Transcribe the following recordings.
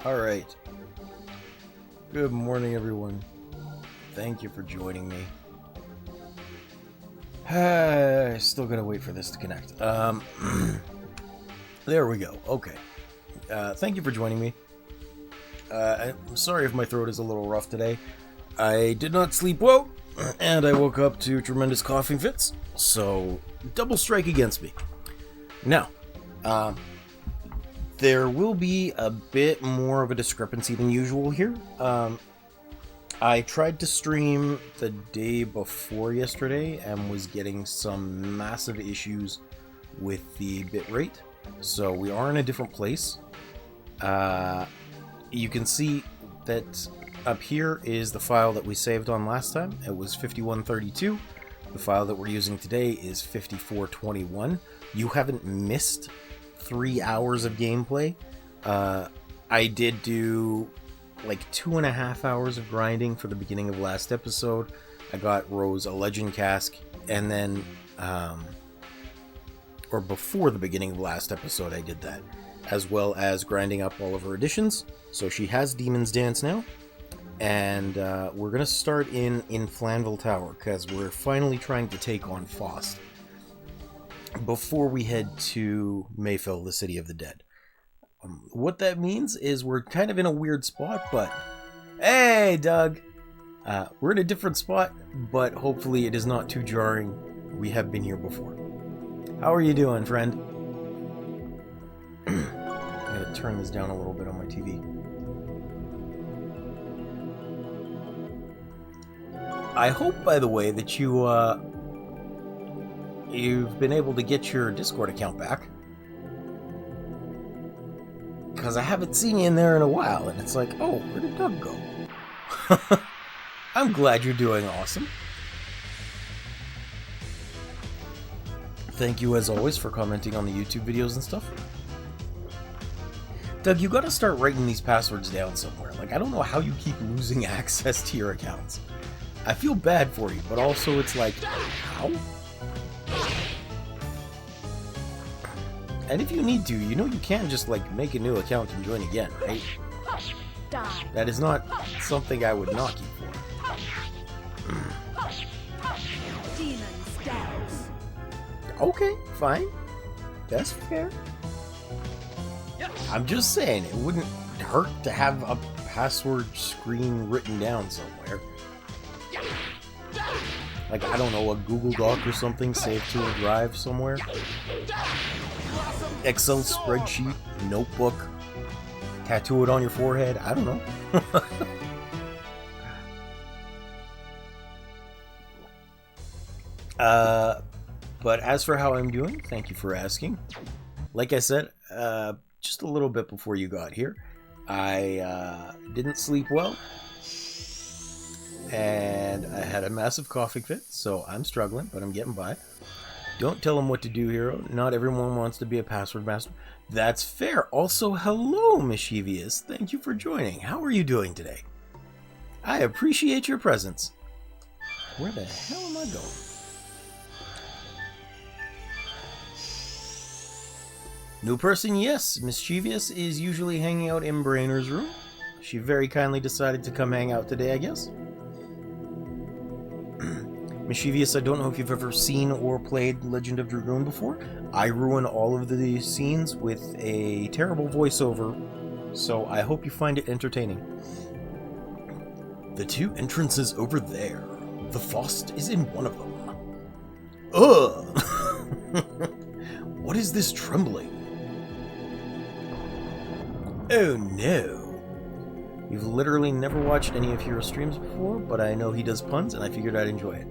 Alright. Good morning, everyone. Thank you for joining me. Still gonna wait for this to connect. There we go. Okay. Thank you for joining me. I'm sorry if my throat is a little rough today. I did not sleep well, and I woke up to tremendous coughing fits, so double strike against me. Now, there will be a bit more of a discrepancy than usual here. I tried to stream the day before yesterday and was getting some massive issues with the bitrate, so we are in a different place. You can see that up here is the file that we saved on last time. It was 5132. The file that we're using today is 5421. You haven't missed 3 hours of gameplay. I did do like 2.5 hours of grinding for the beginning of last episode. I got Rose a legend casque, and then or before the beginning of last episode I did that, as well as grinding up all of her additions. So she has Demon's Dance now, and we're gonna start in Flanville Tower because we're finally trying to take on Faust before we head to Mayfil, the City of the Dead. What that means is we're kind of in a weird spot, but... Hey, Doug! We're in a different spot, but hopefully it is not too jarring. We have been here before. How are you doing, friend? I'm gonna turn this down a little bit on my TV. I hope, by the way, that you've been able to get your Discord account back. Because I haven't seen you in there in a while, and it's like, oh, where did Doug go? I'm glad you're doing awesome. Thank you, as always, for commenting on the YouTube videos and stuff. Doug, you gotta start writing these passwords down somewhere. Like, I don't know how you keep losing access to your accounts. I feel bad for you, but also it's like, how? And if you need to, you know you can just, like, make a new account and join again, right? That is not something I would knock you for. Okay, fine. That's fair. I'm just saying, it wouldn't hurt to have a password screen written down somewhere. Like, I don't know, a Google Doc or something saved to a drive somewhere. Excel spreadsheet, notebook, tattoo it on your forehead, I don't know. But as for how I'm doing, thank you for asking. Like I said, just a little bit before you got here, I didn't sleep well, and I had a massive coughing fit, so I'm struggling, but I'm getting by. Don't tell them what to do, hero. Not everyone wants to be a password master. That's fair. Also, hello, Mischievous. Thank you for joining. How are you doing today? I appreciate your presence. Where the hell am I going? New person, yes. Mischievous is usually hanging out in Brainer's room. She very kindly decided to come hang out today, I guess. Mischievous, I don't know if you've ever seen or played Legend of Dragoon before. I ruin all of the scenes with a terrible voiceover, so I hope you find it entertaining. The two entrances over there. The Faust is in one of them. Ugh! What is this trembling? Oh no. You've literally never watched any of Hero's streams before, but I know he does puns, and I figured I'd enjoy it.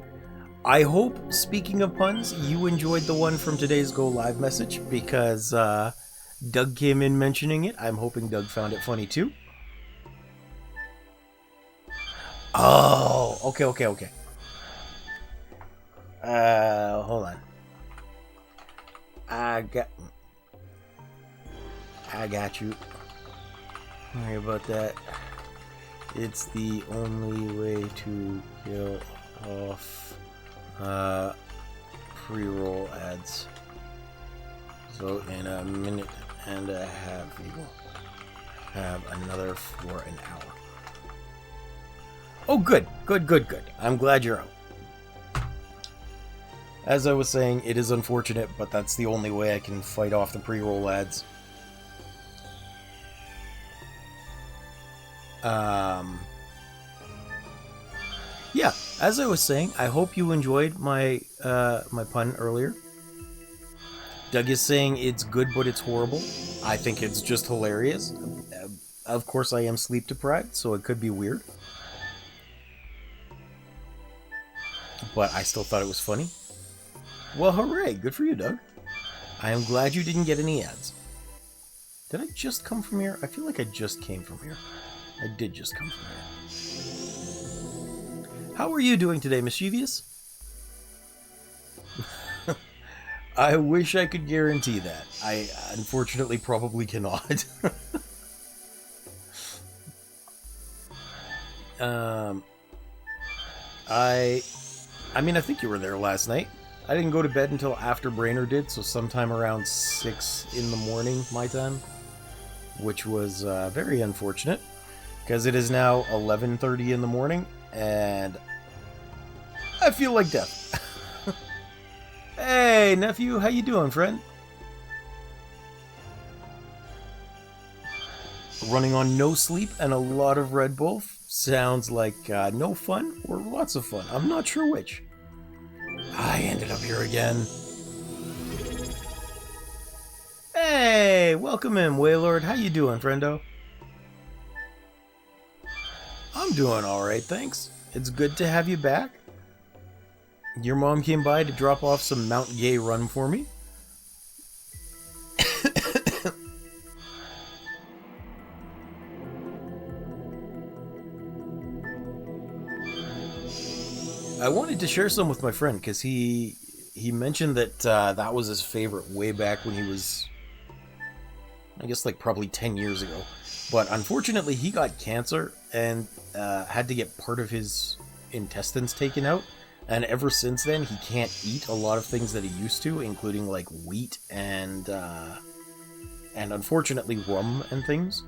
I hope, speaking of puns, you enjoyed the one from today's Go Live message, because Doug came in mentioning it. I'm hoping Doug found it funny too. Oh, okay. Hold on. I got you. Sorry about that. It's the only way to kill off pre-roll ads. So in a minute And have another for an hour. Oh, good. I'm glad you're out. As I was saying, it is unfortunate, but that's the only way I can fight off the pre-roll ads. Yeah, as I was saying, I hope you enjoyed my my pun earlier. Doug is saying it's good, but it's horrible. I think it's just hilarious. Of course, I am sleep deprived, so it could be weird. But I still thought it was funny. Well, hooray! Good for you, Doug. I am glad you didn't get any ads. Did I just come from here? I feel like I just came from here. I did just come from here. How are you doing today, Mischievous? I wish I could guarantee that. I unfortunately probably cannot. I mean, I think you were there last night. I didn't go to bed until after Brainer did, so sometime around 6 in the morning, my time. Which was very unfortunate, because it is now 11:30 in the morning, and I feel like death. Hey, nephew, how you doing, friend? Running on no sleep and a lot of Red Bull sounds like no fun or lots of fun. I'm not sure which. I ended up here again. Hey, welcome in, Waylord. How you doing, friendo? I'm doing alright, thanks. It's good to have you back. Your mom came by to drop off some Mount Gay Run for me. I wanted to share some with my friend because he mentioned that that was his favorite way back when he was, I guess, like probably 10 years ago. But unfortunately, he got cancer and had to get part of his intestines taken out. And ever since then, he can't eat a lot of things that he used to, including like wheat and unfortunately rum and things.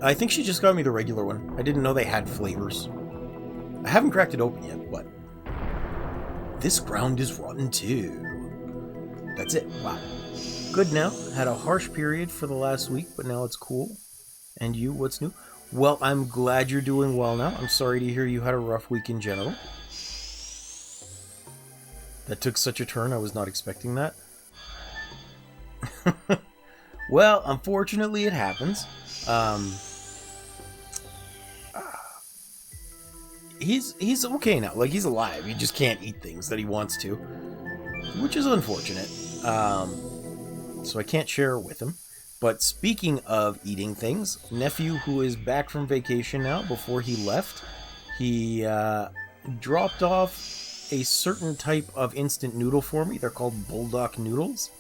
I think she just got me the regular one. I didn't know they had flavors. I haven't cracked it open yet, but this ground is rotten too. That's it. Wow. Good now. Had a harsh period for the last week, but now it's cool. And you, what's new? Well, I'm glad you're doing well now. I'm sorry to hear you had a rough week in general. That took such a turn, I was not expecting that. Well, unfortunately it happens. He's okay now. Like, he's alive. He just can't eat things that he wants to, which is unfortunate. So I can't share it with him. But speaking of eating things, nephew, who is back from vacation now, before he left, he dropped off a certain type of instant noodle for me. They're called bulldog noodles.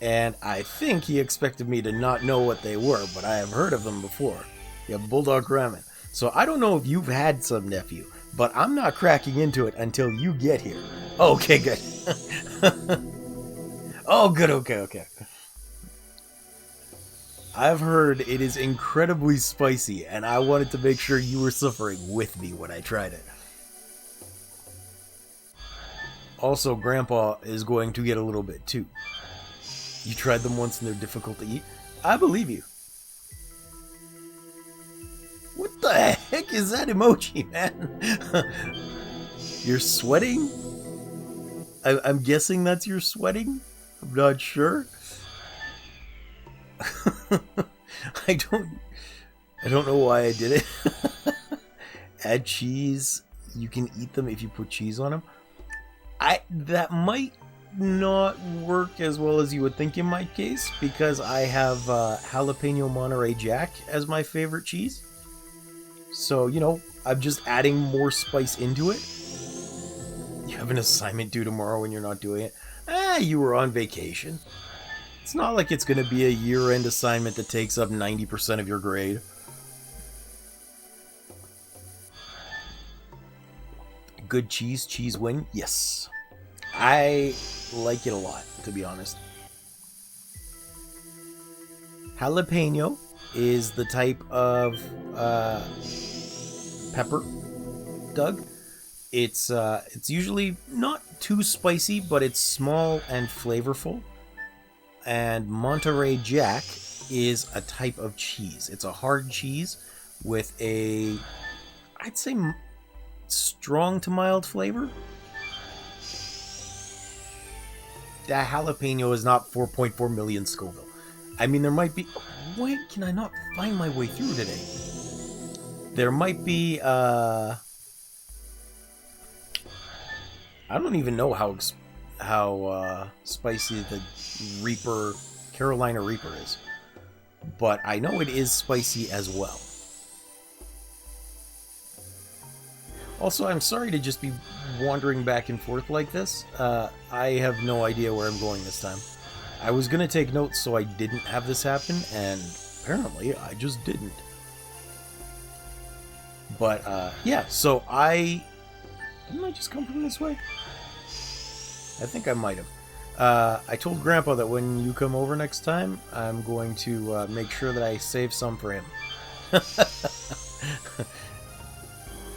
And I think he expected me to not know what they were, but I have heard of them before. Yeah, bulldog ramen. So I don't know if you've had some, nephew, but I'm not cracking into it until you get here. Okay, good. Oh, good, okay. I've heard it is incredibly spicy, and I wanted to make sure you were suffering with me when I tried it. Also, Grandpa is going to get a little bit too. You tried them once and they're difficult to eat? I believe you. What the heck is that emoji, man? You're sweating? I'm guessing that's your sweating? I'm not sure. I don't know why I did it. Add cheese. You can eat them if you put cheese on them. That might not work as well as you would think in my case, because I have jalapeno Monterey Jack as my favorite cheese. So, you know, I'm just adding more spice into it. You have an assignment due tomorrow and you're not doing it. You were on vacation. It's not like it's going to be a year-end assignment that takes up 90% of your grade. Good cheese wing? Yes. I like it a lot, to be honest. Jalapeno is the type of pepper, Doug. It's usually not too spicy, but it's small and flavorful. And Monterey Jack is a type of cheese. It's a hard cheese with a, I'd say, strong to mild flavor. That jalapeno is not 4.4 million Scoville. I mean, there might be... Why can I not find my way through today? There might be, I don't even know how spicy the Carolina Reaper is. But I know it is spicy as well. Also, I'm sorry to just be wandering back and forth like this. I have no idea where I'm going this time. I was going to take notes so I didn't have this happen, and apparently I just didn't. But, yeah, so didn't I just come from this way? I think I might have. I told Grandpa that when you come over next time, I'm going to make sure that I save some for him.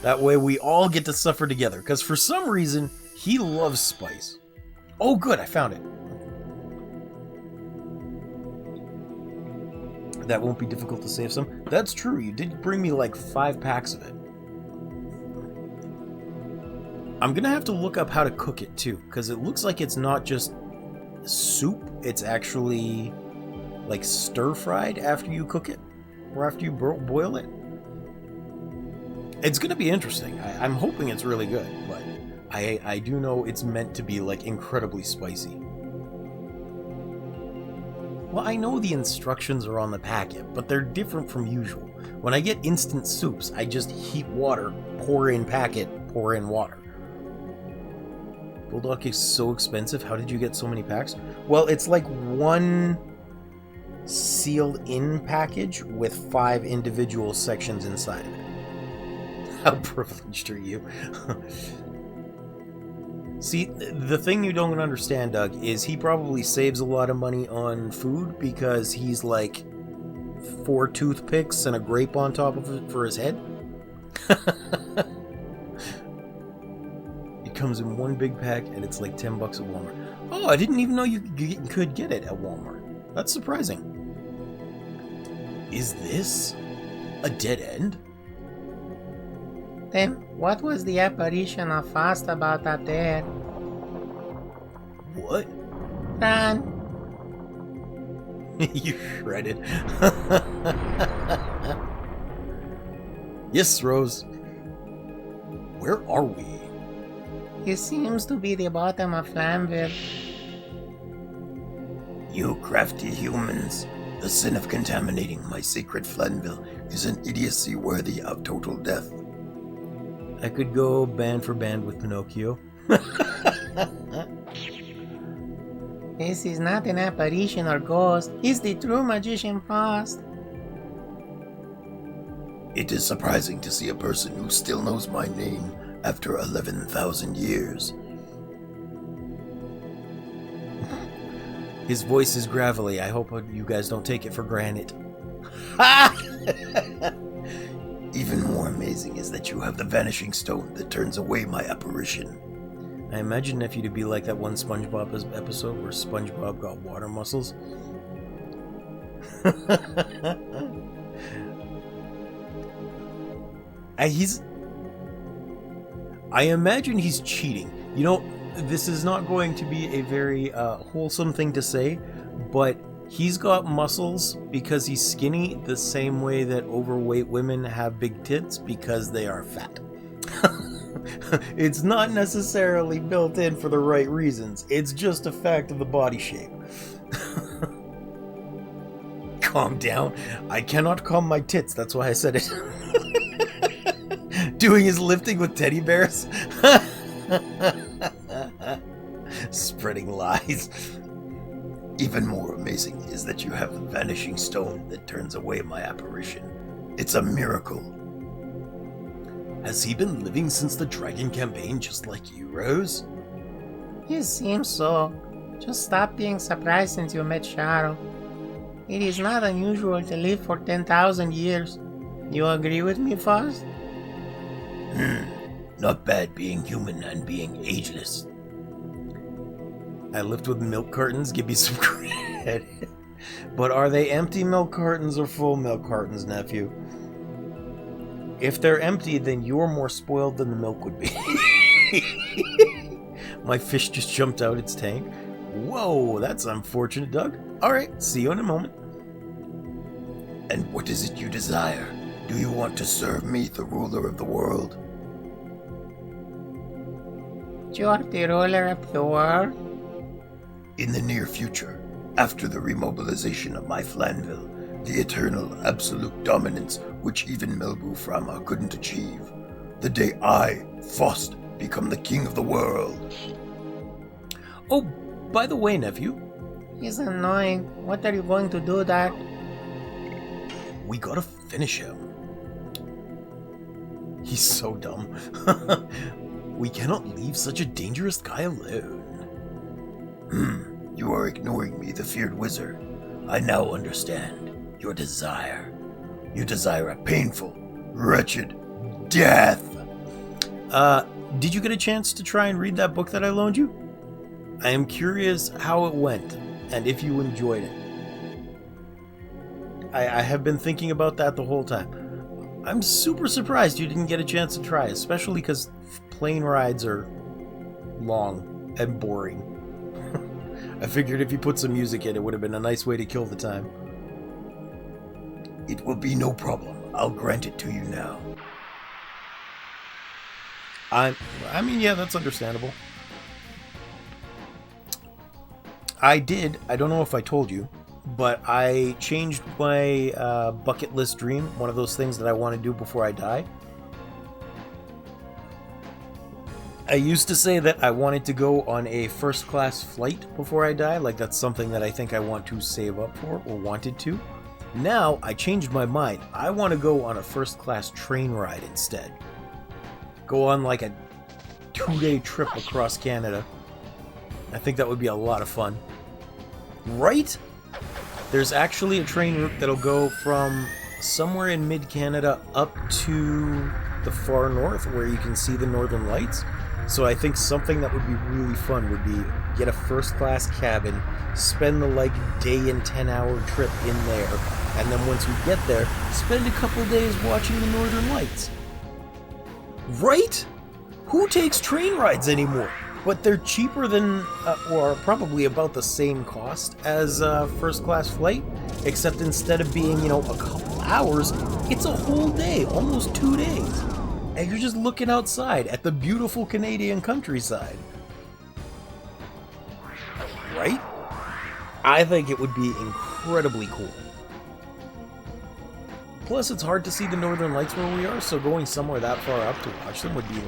That way we all get to suffer together, because for some reason, he loves spice. Oh good, I found it. That won't be difficult to save some. That's true, you did bring me like 5 packs of it. I'm gonna have to look up how to cook it too, because it looks like it's not just soup, it's actually like stir-fried after you cook it, or after you boil it. It's gonna be interesting. I'm hoping it's really good, but I do know it's meant to be like incredibly spicy. Well, I know the instructions are on the packet, but they're different from usual. When I get instant soups, I just heat water, pour in packet, pour in water. Bulldog is so expensive. How did you get so many packs? Well, it's like one sealed in package with 5 individual sections inside of it. How privileged are you? See, the thing you don't understand, Doug, is he probably saves a lot of money on food because he's like 4 toothpicks and a grape on top of it for his head. It comes in one big pack and it's like $10 at Walmart. Oh, I didn't even know you could get it at Walmart. That's surprising. Is this a dead end? Then, what was the apparition of Faust about up there? What? Run! You shredded. Yes, Rose. Where are we? It seems to be the bottom of Flamville. You crafty humans. The sin of contaminating my sacred Flanville is an idiocy worthy of total death. I could go band for band with Pinocchio. This is not an apparition or ghost. It's the true magician Faust. It is surprising to see a person who still knows my name after 11,000 years. His voice is gravelly. I hope you guys don't take it for granted. Even more amazing is that you have the vanishing stone that turns away my apparition. I imagine if you'd be like that one SpongeBob episode where SpongeBob got water muscles. I imagine he's cheating. You know, this is not going to be a very wholesome thing to say, but he's got muscles because he's skinny the same way that overweight women have big tits because they are fat. It's not necessarily built in for the right reasons. It's just a fact of the body shape. Calm down. I cannot calm my tits. That's why I said it. Doing his lifting with teddy bears. Spreading lies. Even more amazing is that you have the vanishing stone that turns away my apparition. It's a miracle. Has he been living since the Dragon campaign just like you, Rose? It seems so. Just stop being surprised since you met Sharo. It is not unusual to live for 10,000 years. You agree with me, Faust? Not bad being human and being ageless. I lived with milk cartons, give me some credit. But are they empty milk cartons or full milk cartons, nephew? If they're empty, then you're more spoiled than the milk would be. My fish just jumped out its tank. Whoa, that's unfortunate, Doug. Alright, see you in a moment. And what is it you desire? Do you want to serve me, the ruler of the world? You're the ruler of the world? In the near future, after the remobilization of my Flanville, the eternal absolute dominance which even Melbu Frama couldn't achieve, the day I, Faust, become the king of the world. Oh, by the way, nephew. He's annoying. What are you going to do, Dad? We gotta finish him. He's so dumb. We cannot leave such a dangerous guy alone. You are ignoring me, the feared wizard. I now understand your desire. You desire a painful, wretched death. Did you get a chance to try and read that book that I loaned you? I am curious how it went, and if you enjoyed it. I have been thinking about that the whole time. I'm super surprised you didn't get a chance to try, especially because plane rides are long and boring. I figured if you put some music in, it would have been a nice way to kill the time. It will be no problem. I'll grant it to you now. I mean, yeah, that's understandable. I don't know if I told you, but I changed my bucket list dream, one of those things that I want to do before I die. I used to say that I wanted to go on a first-class flight before I die, like that's something that I think I want to save up for, or wanted to. Now, I changed my mind. I want to go on a first-class train ride instead. Go on like a 2-day trip across Canada. I think that would be a lot of fun. Right? There's actually a train route that'll go from somewhere in mid-Canada up to the far north where you can see the northern lights. So I think something that would be really fun would be get a first-class cabin, spend the like day and 10-hour trip in there, and then once we get there, spend a couple days watching the northern lights. Right? Who takes train rides anymore? But they're cheaper than, or probably about the same cost as a first-class flight, except instead of being, a couple hours, it's a whole day, almost 2 days. And you're just looking outside at the beautiful Canadian countryside. Right? I think it would be incredibly cool. Plus, it's hard to see the northern lights where we are, so going somewhere that far up to watch them would be,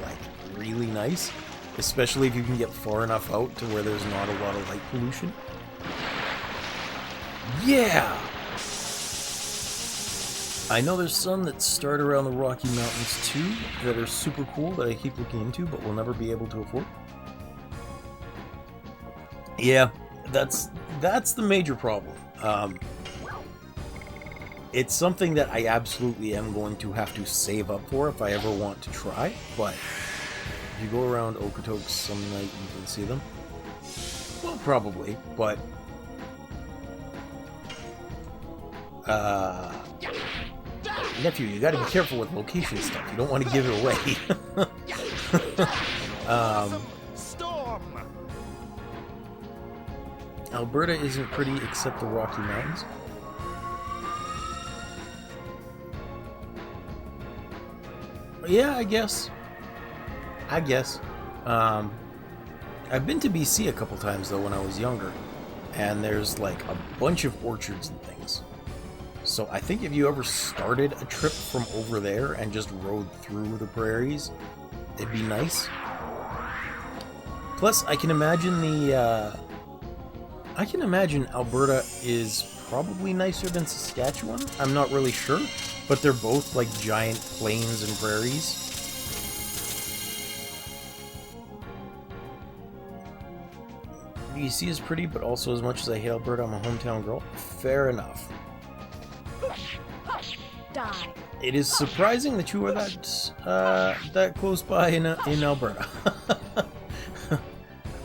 really nice. Especially if you can get far enough out to where there's not a lot of light pollution. Yeah! I know there's some that start around the Rocky Mountains too, that are super cool, that I keep looking into, but will never be able to afford. Yeah, that's the major problem. It's something that I absolutely am going to have to save up for if I ever want to try, but if you go around Okotoks some night, you can see them. Well, probably, but nephew, you gotta be careful with location stuff. You don't want to give it away. Storm. Alberta isn't pretty except the Rocky Mountains. Yeah, I guess. I've been to BC a couple times though when I was younger, and there's a bunch of orchards and things. So I think if you ever started a trip from over there and just rode through the prairies, it'd be nice. Plus, I can imagine Alberta is probably nicer than Saskatchewan. I'm not really sure, but they're both giant plains and prairies. BC is pretty, but also as much as I hate Alberta, I'm a hometown girl. Fair enough. Die. It is surprising that you are that close by in Alberta.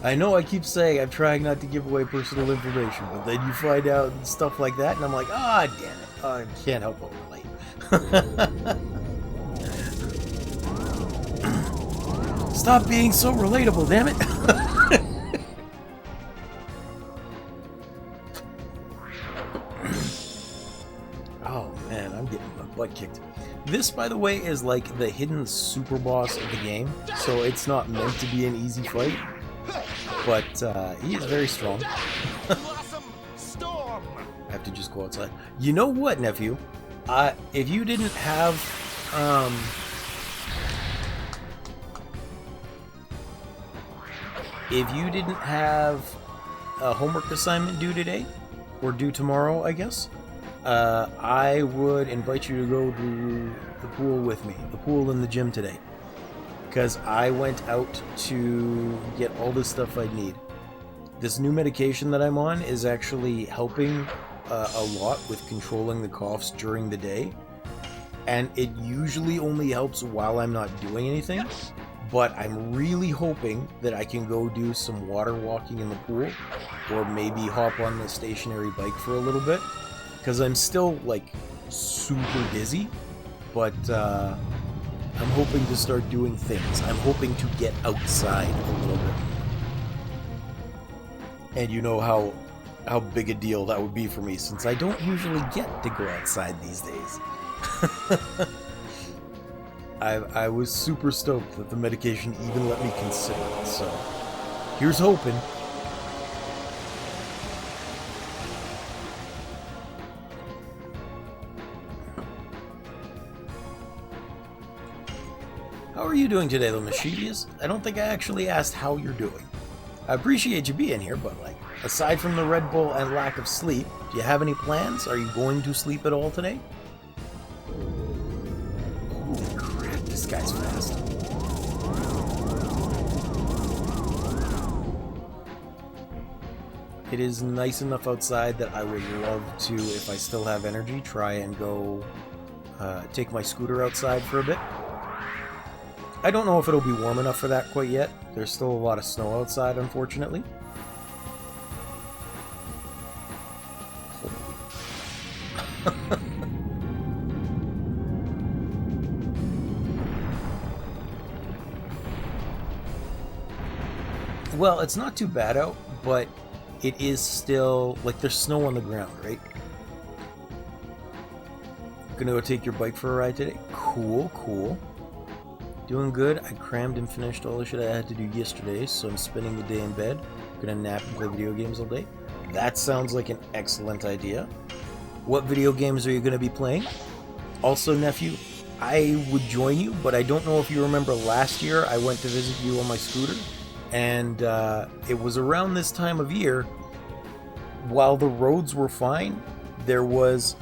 I know I keep saying I'm trying not to give away personal information, but then you find out stuff like that, and I'm like, ah, damn it. I can't help but relate. Stop being so relatable, damn it. Oh man, I'm getting my butt kicked. This, by the way, is like the hidden Superboss of the game, so it's not meant to be an easy fight, but he is very strong. I have to just go outside. You know what, nephew? If you didn't have a homework assignment due today, or due tomorrow, I guess, I would invite you to go to the pool with me. The pool in the gym today. Because I went out to get all the stuff I need. This new medication that I'm on is actually helping a lot with controlling the coughs during the day. And it usually only helps while I'm not doing anything. But I'm really hoping that I can go do some water walking in the pool. Or maybe hop on the stationary bike for a little bit. Because I'm still, like, super dizzy, but I'm hoping to start doing things. I'm hoping to get outside a little bit. And you know how big a deal that would be for me, since I don't usually get to go outside these days. I was super stoked that the medication even let me consider it, so here's hoping. How are you doing today, though, Mischievous? I don't think I actually asked how you're doing. I appreciate you being here, but, like, aside from the Red Bull and lack of sleep, do you have any plans? Are you going to sleep at all today? Holy crap, this guy's fast. It is nice enough outside that I would love to, if I still have energy, try and go take my scooter outside for a bit. I don't know if it'll be warm enough for that quite yet. There's still a lot of snow outside, unfortunately. Well, it's not too bad out, but it is still, like, there's snow on the ground, right? Gonna go take your bike for a ride today? Cool, cool. Doing good. I crammed and finished all the shit I had to do yesterday, so I'm spending the day in bed. Gonna nap and play video games all day. That sounds like an excellent idea. What video games are you gonna be playing? Also, nephew, I would join you, but I don't know if you remember last year I went to visit you on my scooter, and it was around this time of year. While the roads were fine, there was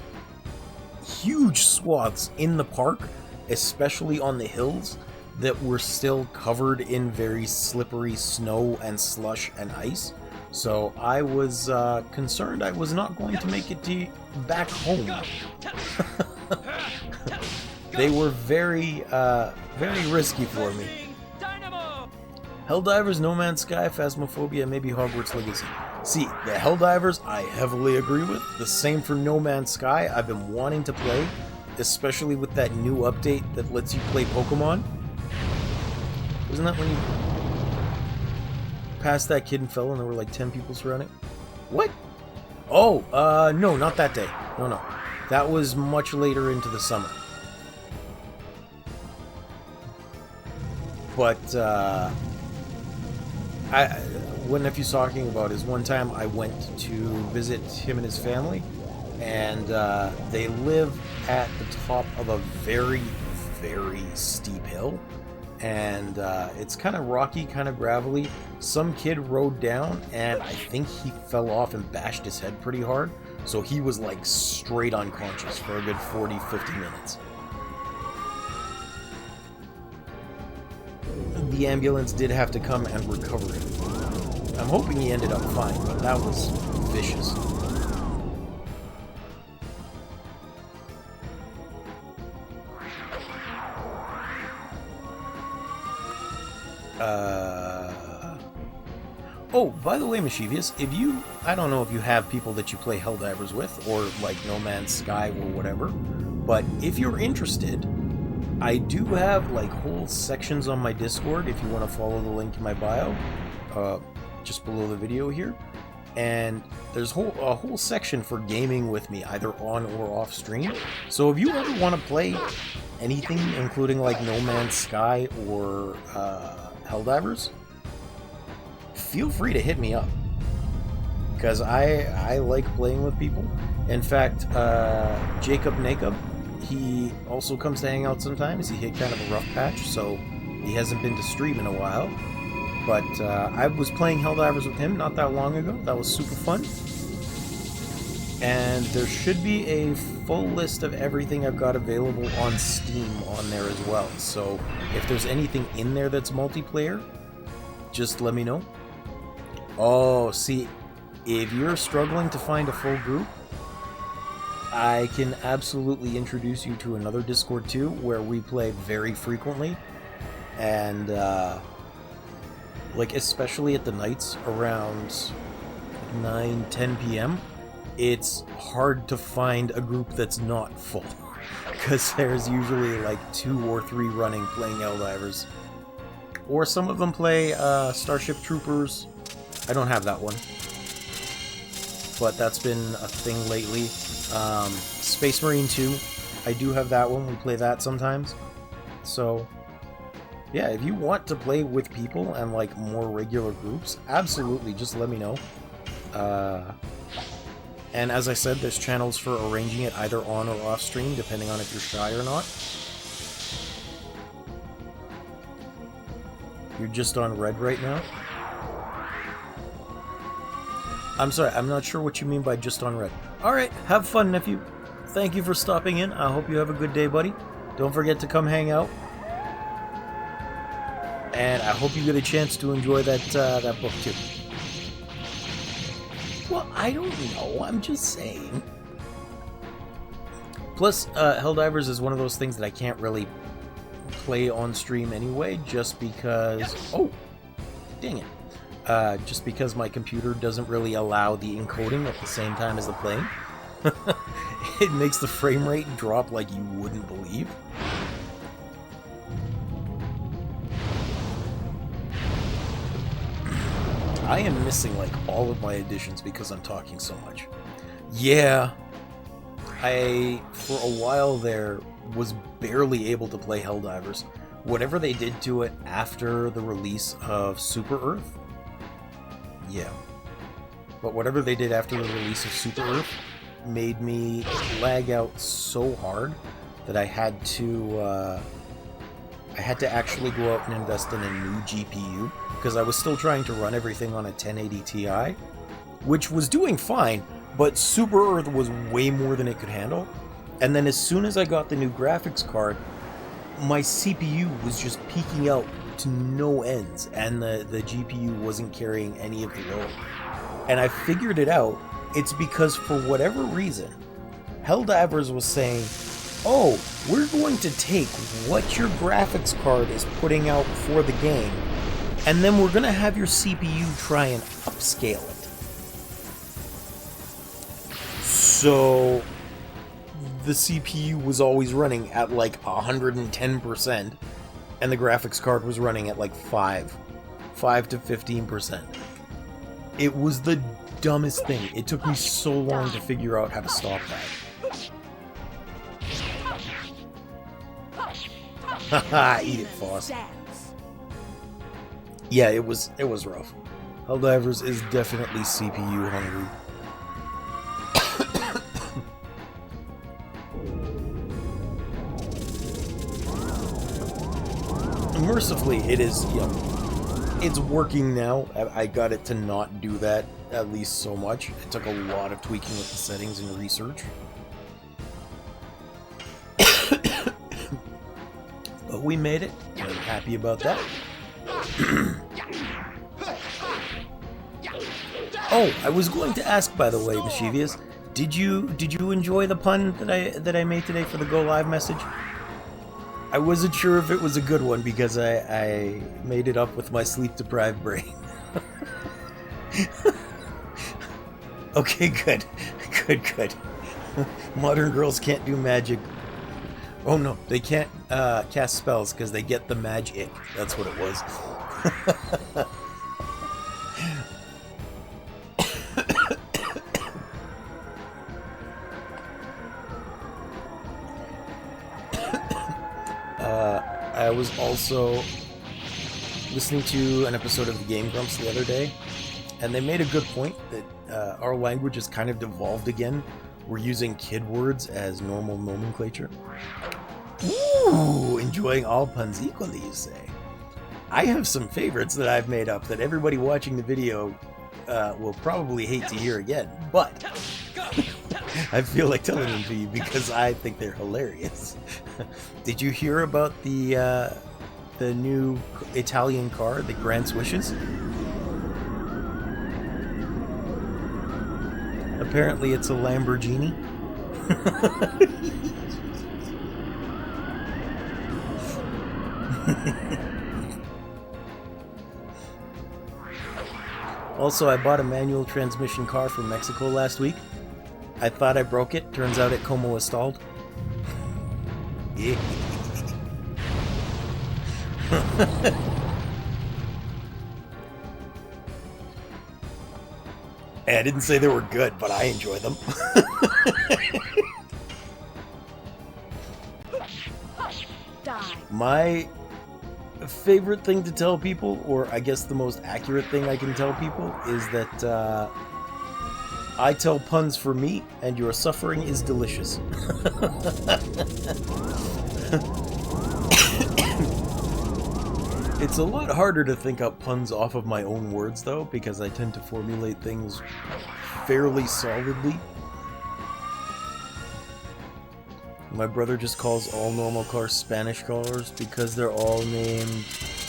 huge swaths in the park, especially on the hills, that were still covered in very slippery snow and slush and ice. So I was concerned I was not going to make it back home. They were very risky for me. Helldivers, No Man's Sky, Phasmophobia, maybe Hogwarts Legacy. See, the Helldivers I heavily agree with. The same for No Man's Sky. I've been wanting to play, especially with that new update that lets you play Pokemon. Wasn't that when you passed that kid and fell and there were like 10 people surrounding? What? Oh, no, not that day. No. That was much later into the summer. But, what Nephew's talking about is one time I went to visit him and his family, and they live at the top of a very, very steep hill, and it's kind of rocky, kind of gravelly. Some kid rode down, and I think he fell off and bashed his head pretty hard, so he was like straight unconscious for a good 40-50 minutes. The ambulance did have to come and recover him. I'm hoping he ended up fine, but that was vicious. Oh, by the way, Mischievous, if you... I don't know if you have people that you play Helldivers with, or like No Man's Sky or whatever, but if you're interested, I do have like whole sections on my Discord if you want to follow the link in my bio, just below the video here. And there's a whole section for gaming with me, either on or off stream. So if you ever want to play anything, including like No Man's Sky or Helldivers, feel free to hit me up, because I like playing with people. In fact, Jacob Nacob, he also comes to hang out sometimes. He hit kind of a rough patch, so he hasn't been to stream in a while. But I was playing Helldivers with him not that long ago. That was super fun. And there should be a full list of everything I've got available on Steam on there as well. So if there's anything in there that's multiplayer, just let me know. Oh, see, if you're struggling to find a full group, I can absolutely introduce you to another Discord too, where we play very frequently. And, like, especially at the nights around 9-10 p.m., it's hard to find a group that's not full. Because there's usually like 2 or 3 running playing Helldivers. Or some of them play Starship Troopers. I don't have that one, but that's been a thing lately. Space Marine 2, I do have that one. We play that sometimes. So, yeah, if you want to play with people and like more regular groups, absolutely, just let me know. And as I said, there's channels for arranging it either on or off stream, depending on if you're shy or not. You're just on red right now? I'm sorry, I'm not sure what you mean by just on red. Alright, have fun, nephew. Thank you for stopping in. I hope you have a good day, buddy. Don't forget to come hang out. And I hope you get a chance to enjoy that book, too. Well, I don't know. I'm just saying. Plus, Helldivers is one of those things that I can't really play on stream anyway, just because... Oh! Dang it. Just because my computer doesn't really allow the encoding at the same time as the playing. It makes the frame rate drop like you wouldn't believe. I am missing like all of my editions because I'm talking so much. Yeah, I, for a while there, was barely able to play Helldivers. Whatever they did to it after the release of Super Earth, yeah. But whatever they did after the release of Super Earth made me lag out so hard that I had to actually go out and invest in a new GPU, because I was still trying to run everything on a 1080 Ti, which was doing fine, but Super Earth was way more than it could handle. And then as soon as I got the new graphics card, my CPU was just peaking out to no ends, and the GPU wasn't carrying any of the load. And I figured it out. It's because for whatever reason, Helldivers was saying, oh, we're going to take what your graphics card is putting out for the game, and then we're going to have your CPU try and upscale it. So the CPU was always running at like 110%, and the graphics card was running at like 5 to 15%. It was the dumbest thing. It took me so long to figure out how to stop that. Haha, eat it, Faust. Yeah, it was rough. Helldivers is definitely CPU hungry. Mercifully, it is, you know, it's working now. I got it to not do that, at least so much. It took a lot of tweaking with the settings and research. But we made it, and I'm happy about that. Oh, I was going to ask, by the way, Mischievous, did you enjoy the pun that I made today for the go live message? I wasn't sure if it was a good one because I made it up with my sleep deprived brain. Okay, good. Good. Modern girls can't do magic. Oh no, they can't cast spells because they get the magic. That's what it was. I was also listening to an episode of the Game Grumps the other day, and they made a good point that our language has kind of devolved again. We're using kid words as normal nomenclature. Ooh, enjoying all puns equally, you say. I have some favorites that I've made up that everybody watching the video will probably hate to hear again, but I feel like telling them to you because I think they're hilarious. Did you hear about the new Italian car that grants wishes? Apparently it's a Lamborghini. Also, I bought a manual transmission car from Mexico last week. I thought I broke it. Turns out it como installed. Yeah. Hey, I didn't say they were good, but I enjoy them. My favorite thing to tell people, or I guess the most accurate thing I can tell people, is that I tell puns for me, and your suffering is delicious. It's a lot harder to think up puns off of my own words, though, because I tend to formulate things fairly solidly. My brother just calls all normal cars Spanish cars because they're all named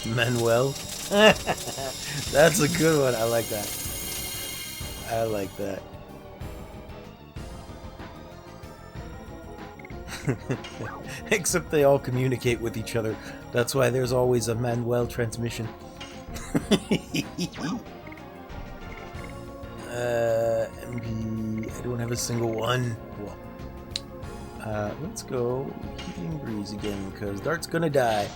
Manuel. That's a good one. I like that. I like that. Except they all communicate with each other. That's why there's always a Manuel transmission. MP, I don't have a single one. Well, let's go Healing Breeze again, because Dart's gonna die.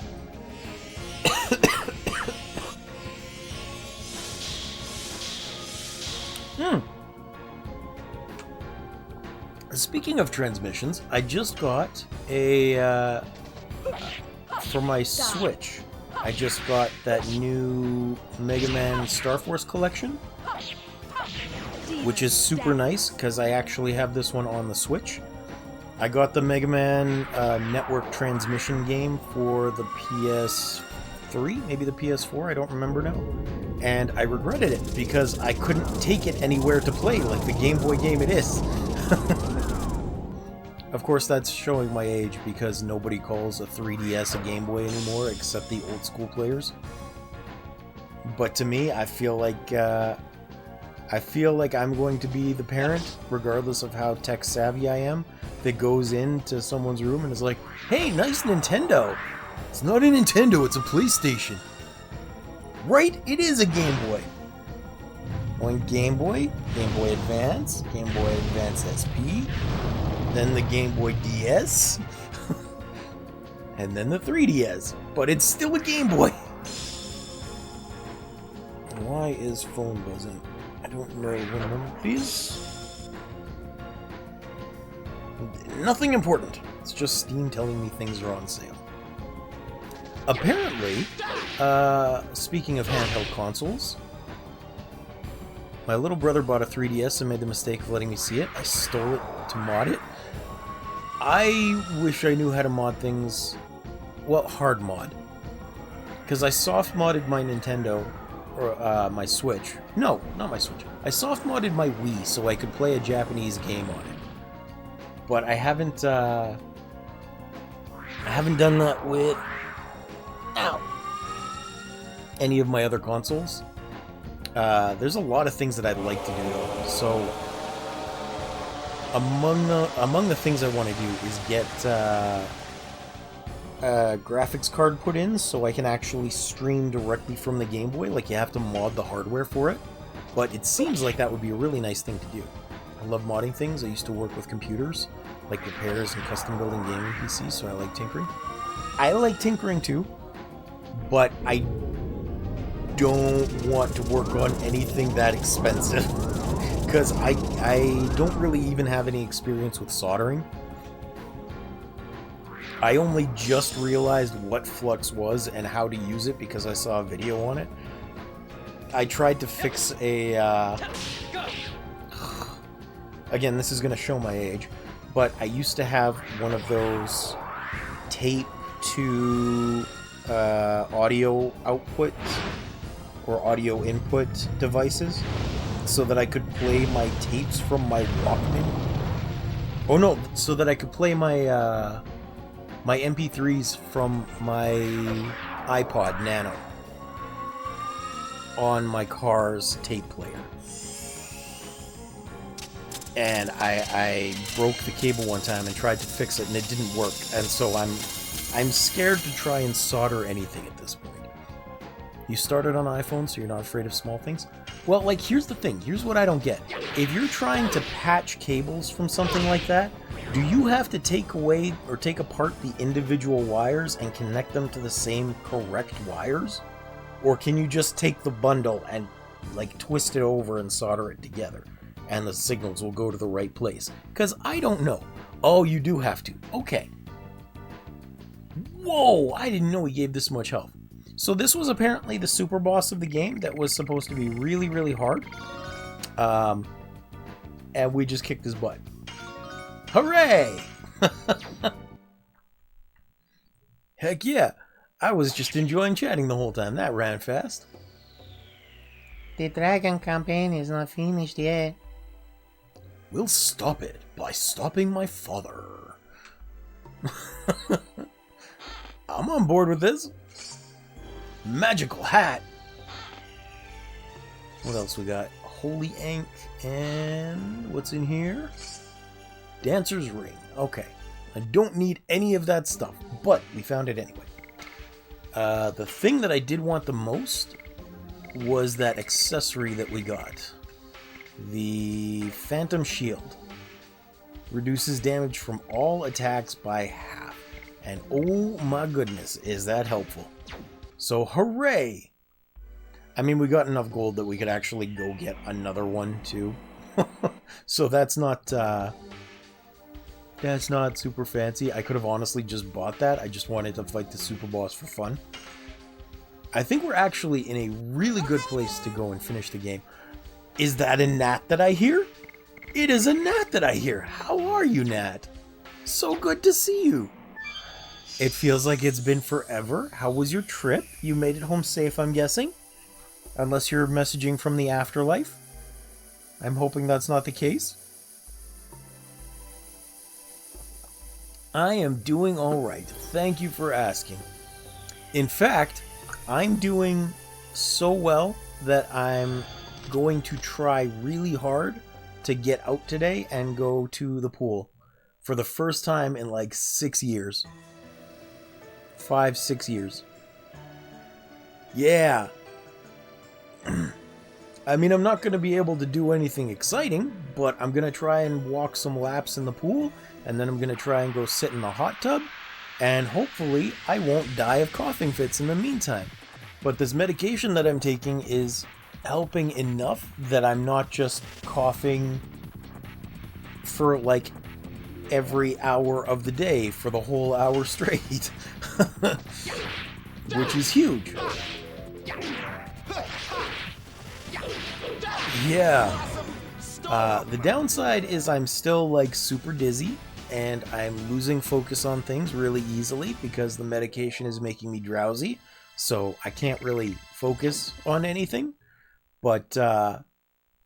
Speaking of transmissions, I just got a, for my Switch, I just got that new Mega Man Star Force collection, which is super nice, because I actually have this one on the Switch. I got the Mega Man Network Transmission game for the PS3, maybe the PS4, I don't remember now. And I regretted it, because I couldn't take it anywhere to play, like the Game Boy game it is. Of course, that's showing my age, because nobody calls a 3DS a Game Boy anymore, except the old school players. But to me, I feel like I'm going to be the parent, regardless of how tech savvy I am, that goes into someone's room and is like, "Hey, nice Nintendo!" It's not a Nintendo, it's a PlayStation. Right? It is a Game Boy. On Game Boy, Game Boy Advance, Game Boy Advance SP, then the Game Boy DS, and then the 3DS. But it's still a Game Boy. Why is phone buzzing? I don't know one of these. Nothing important. It's just Steam telling me things are on sale. Apparently, speaking of handheld consoles, my little brother bought a 3DS and made the mistake of letting me see it. I stole it to mod it. I wish I knew how to mod things, well, hard mod. Because I soft modded my Nintendo, or my Switch. No, not my Switch. I soft modded my Wii so I could play a Japanese game on it. But I haven't done that with any of my other consoles. There's a lot of things that I'd like to do though. So among the things I want to do is get a graphics card put in so I can actually stream directly from the Game Boy. Like, you have to mod the hardware for it, but it seems like that would be a really nice thing to do. I love modding things. I used to work with computers, like repairs and custom building gaming PCs, so I like tinkering. I like tinkering too, but I don't want to work on anything that expensive because I don't really even have any experience with soldering. I only just realized what flux was and how to use it because I saw a video on it. I tried to fix a... Again, this is going to show my age, but I used to have one of those tape to audio output or audio input devices so that I could play my tapes from my Walkman. Oh no, so that I could play my my MP3s from my iPod Nano on my car's tape player. And I broke the cable one time and tried to fix it and it didn't work. And so I'm scared to try and solder anything at this point. You started on iPhone, so you're not afraid of small things? Well, like, here's the thing. Here's what I don't get. If you're trying to patch cables from something like that, do you have to take away or take apart the individual wires and connect them to the same correct wires? Or can you just take the bundle and, like, twist it over and solder it together, and the signals will go to the right place? Because I don't know. Oh, you do have to. Okay. Whoa, I didn't know he gave this much health. So this was apparently the super boss of the game that was supposed to be really, really hard. And we just kicked his butt. Hooray! Heck yeah. I was just enjoying chatting the whole time. That ran fast. The dragon campaign is not finished yet. We'll stop it by stopping my father. I'm on board with this. Magical hat. What else we got? Holy ink. And what's in here? Dancer's ring. Okay. I don't need any of that stuff, but we found it anyway. The thing that I did want the most was that accessory that we got. The Phantom Shield. Reduces damage from all attacks by half. And oh my goodness, is that helpful. So hooray! I mean, we got enough gold that we could actually go get another one too. So that's not super fancy. I could have honestly just bought that. I just wanted to fight the super boss for fun. I think we're actually in a really good place to go and finish the game. Is that a Nat that I hear? It is a Nat that I hear. How are you, Nat? So good to see you. It feels like it's been forever. How was your trip? You made it home safe, I'm guessing? Unless you're messaging from the afterlife. I'm hoping that's not the case. I am doing alright. Thank you for asking. In fact, I'm doing so well that I'm going to try really hard to get out today and go to the pool for the first time in like 6 years. 5-6 years. Yeah. I mean, I'm not going to be able to do anything exciting, but I'm going to try and walk some laps in the pool, and then I'm going to try and go sit in the hot tub, and hopefully I won't die of coughing fits in the meantime. But this medication that I'm taking is helping enough that I'm not just coughing for like every hour of the day for the whole hour straight. Which is huge. Yeah. The downside is I'm still like super dizzy and I'm losing focus on things really easily because the medication is making me drowsy, so I can't really focus on anything. But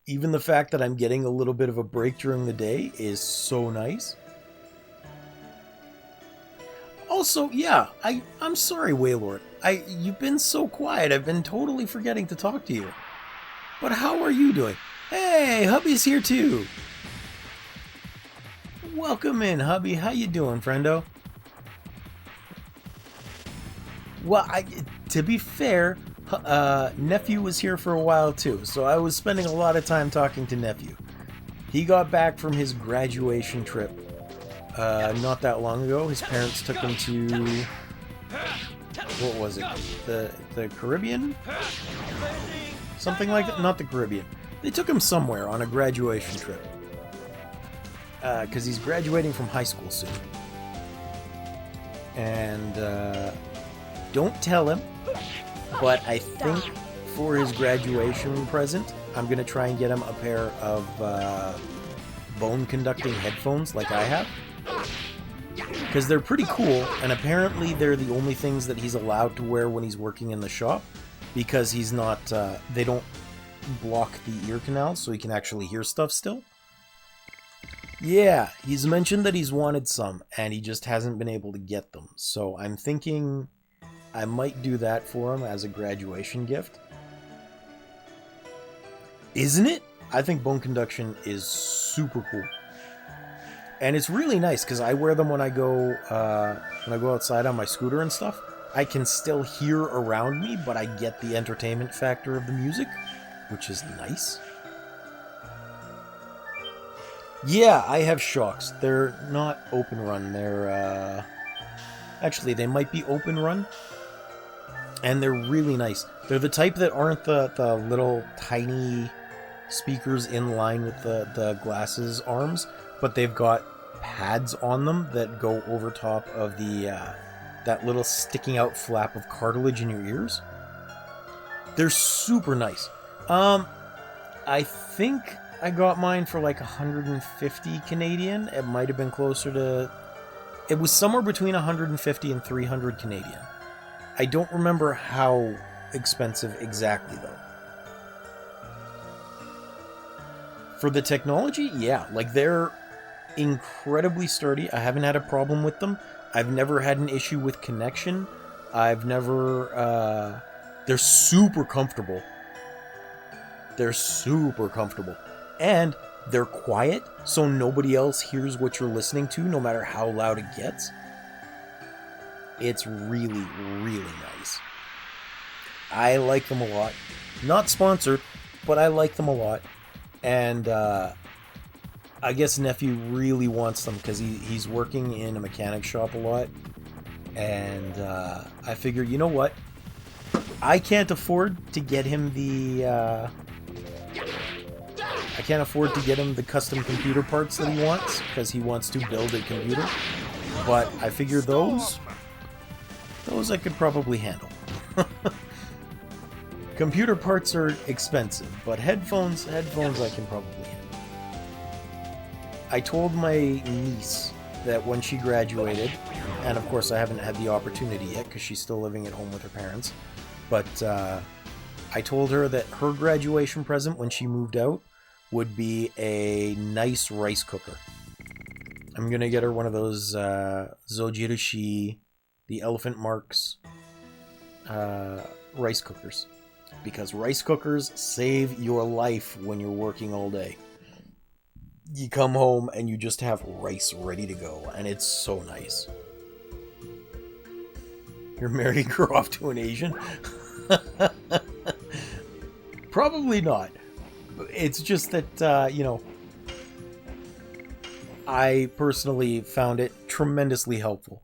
even the fact that I'm getting a little bit of a break during the day is so nice. Also, yeah, I'm sorry, Waylord. You've been so quiet. I've been totally forgetting to talk to you. But how are you doing? Hey, hubby's here too. Welcome in, hubby. How you doing, friendo? Well, to be fair, nephew was here for a while too, so I was spending a lot of time talking to nephew. He got back from his graduation trip not that long ago. His parents took him to, what was it? The Caribbean? Something like that. Not the Caribbean. They took him somewhere on a graduation trip. Because he's graduating from high school soon. And don't tell him, but I think for his graduation present, I'm going to try and get him a pair of bone conducting headphones like I have. Because they're pretty cool, and apparently they're the only things that he's allowed to wear when he's working in the shop, because he's not, they don't block the ear canals, so he can actually hear stuff still. Yeah, he's mentioned that he's wanted some, and he just hasn't been able to get them, so I'm thinking I might do that for him as a graduation gift. Isn't it? I think bone conduction is super cool. And it's really nice because I wear them when I go outside on my scooter and stuff. I can still hear around me, but I get the entertainment factor of the music, which is nice. Yeah, I have shocks. They're not open run. They're actually, they might be open run, and they're really nice. They're the type that aren't the little tiny speakers in line with the glasses arms, but they've got pads on them that go over top of the that little sticking out flap of cartilage in your ears. They're super nice. I think I got mine for like 150 Canadian. It might have been closer to... It was somewhere between 150 and 300 Canadian. I don't remember how expensive exactly, though. For the technology, yeah. Like, they're incredibly sturdy. I haven't had a problem with them. I've never had an issue with connection. I've never... They're super comfortable. They're super comfortable. And they're quiet, so nobody else hears what you're listening to, no matter how loud it gets. It's really, really nice. I like them a lot. Not sponsored, but I like them a lot. And I guess nephew really wants them because he's working in a mechanic shop a lot. And I figure, you know what? I can't afford to get him the... I can't afford to get him the custom computer parts that he wants, because he wants to build a computer. But I figure those I could probably handle. Computer parts are expensive, but headphones I can probably handle. I told my niece that when she graduated, and of course I haven't had the opportunity yet because she's still living at home with her parents, but I told her that her graduation present when she moved out would be a nice rice cooker. I'm gonna get her one of those Zojirushi, the Elephant Marks rice cookers. Because rice cookers save your life when you're working all day. You come home and you just have rice ready to go, and it's so nice. You're marrying her off to an Asian? Probably not. It's just that, you know, I personally found it tremendously helpful.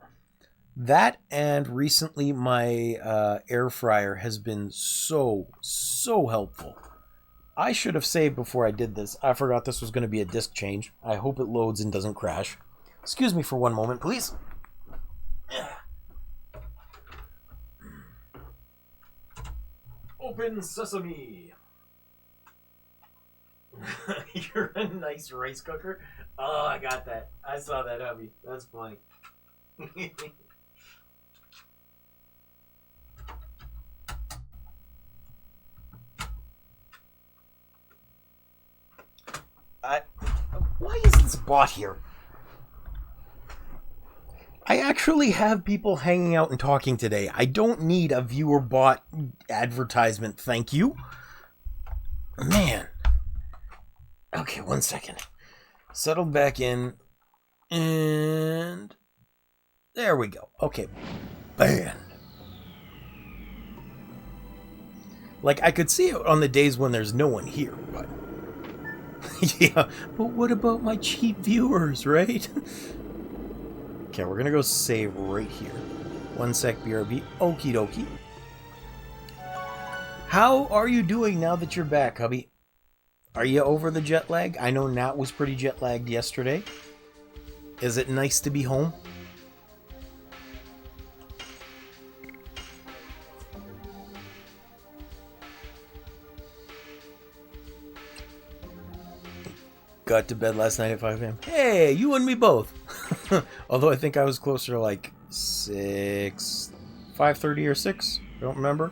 That, and recently my air fryer has been so helpful. I should have saved before I did this. I forgot this was going to be a disk change. I hope it loads and doesn't crash. Excuse me for one moment, please. Open sesame. You're a nice rice cooker. Oh, I got that. I saw that, hubby. That's funny. Why is this bot here? I actually have people hanging out and talking today. I don't need a viewer bot advertisement, thank you. Man. Okay, 1 second. Settled back in. And there we go. Okay. Band. Like, I could see it on the days when there's no one here, but... yeah, but what about my cheap viewers, right? Okay, we're gonna go save right here. 1 sec, BRB. Okie dokie. How are you doing now that you're back, hubby? Are you over the jet lag? I know Nat was pretty jet lagged yesterday. Is it nice to be home? Got to bed last night at 5 a.m. Hey, you and me both. Although I think I was closer to like 5:30 or 6. I don't remember.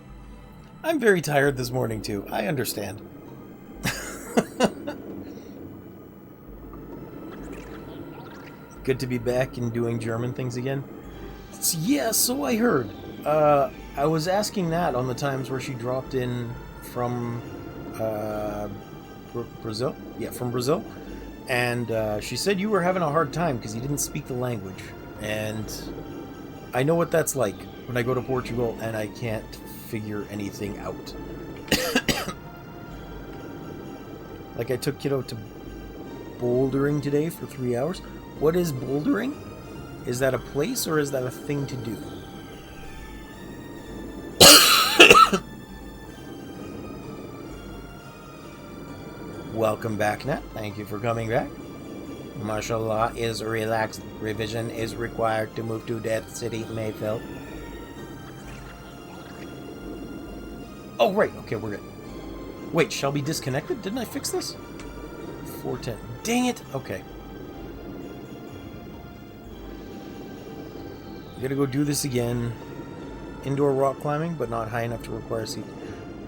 I'm very tired this morning too. I understand. Good to be back and doing German things again. Yeah, so I heard. I was asking that on the times where she dropped in from Brazil. Yeah, from Brazil. And she said you were having a hard time because you didn't speak the language. And I know what that's like when I go to Portugal and I can't figure anything out. Like, I took kiddo to bouldering today for 3 hours. What is bouldering? Is that a place or is that a thing to do? Welcome back, Nat. Thank you for coming back. Martial law is relaxed. Revision is required to move to Death City, Mayfil. Oh, right. Okay, we're good. Wait, shall be disconnected? Didn't I fix this? 410. Dang it. Okay. We gotta go do this again. Indoor rock climbing, but not high enough to require safety.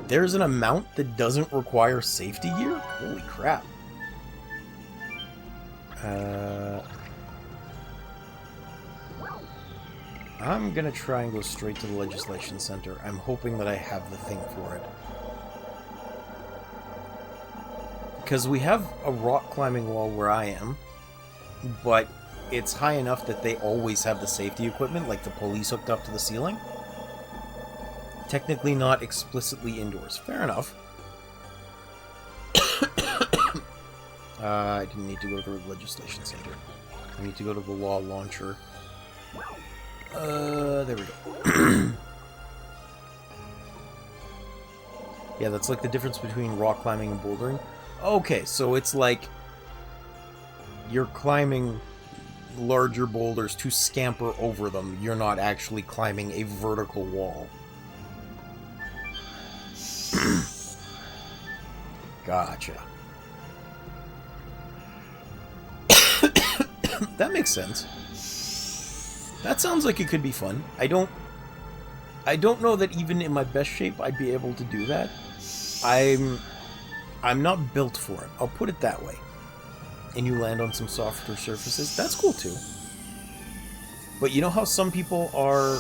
There's an amount that doesn't require safety gear? Holy crap. I'm gonna try and go straight to the Legislation Center. I'm hoping that I have the thing for it. Because we have a rock climbing wall where I am, but it's high enough that they always have the safety equipment, like the police hooked up to the ceiling. Technically not explicitly indoors. Fair enough. I didn't need to go to the Legislation Center. I need to go to the Law Launcher. There we go. Yeah, that's like the difference between rock climbing and bouldering. Okay, so it's like you're climbing larger boulders to scamper over them. You're not actually climbing a vertical wall. Gotcha. That makes sense. That sounds like it could be fun. I don't know that even in my best shape I'd be able to do that. I'm not built for it. I'll put it that way. And you land on some softer surfaces. That's cool too. But you know how some people are...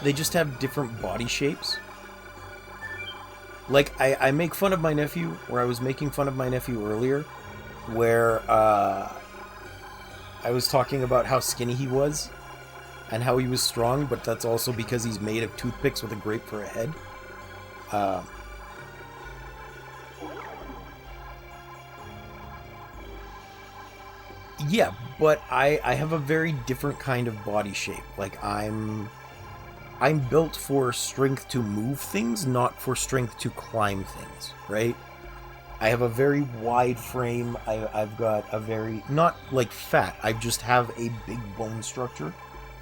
They just have different body shapes? Like, I make fun of my nephew, or I was making fun of my nephew earlier, where I was talking about how skinny he was, and how he was strong, but that's also because he's made of toothpicks with a grape for a head. Yeah, but I have a very different kind of body shape. Like, I'm built for strength to move things, not for strength to climb things, right? I have a very wide frame. I've got a very... Not, like, fat. I just have a big bone structure.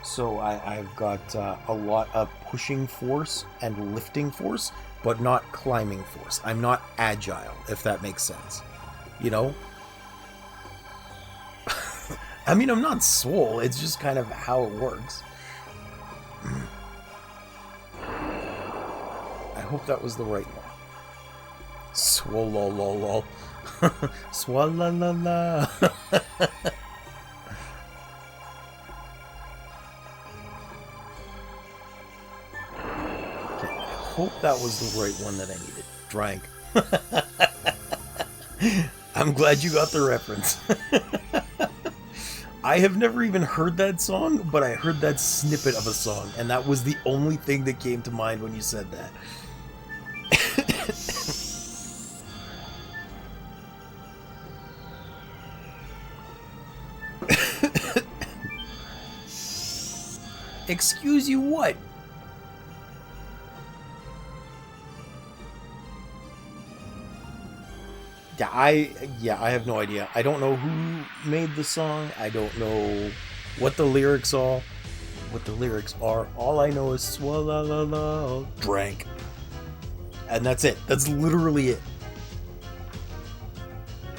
So I've got a lot of pushing force and lifting force, but not climbing force. I'm not agile, if that makes sense. You know? I mean, I'm not swole. It's just kind of how it works. I hope that was the right one. Swolololol. Swalala. Okay, I hope that was the right one that I needed. Drank. I'm glad you got the reference. I have never even heard that song, but I heard that snippet of a song, and that was the only thing that came to mind when you said that. Excuse you what? Yeah, I have no idea. I don't know who made the song. I don't know what the lyrics are. All I know is swalala drank. And that's it. That's literally it.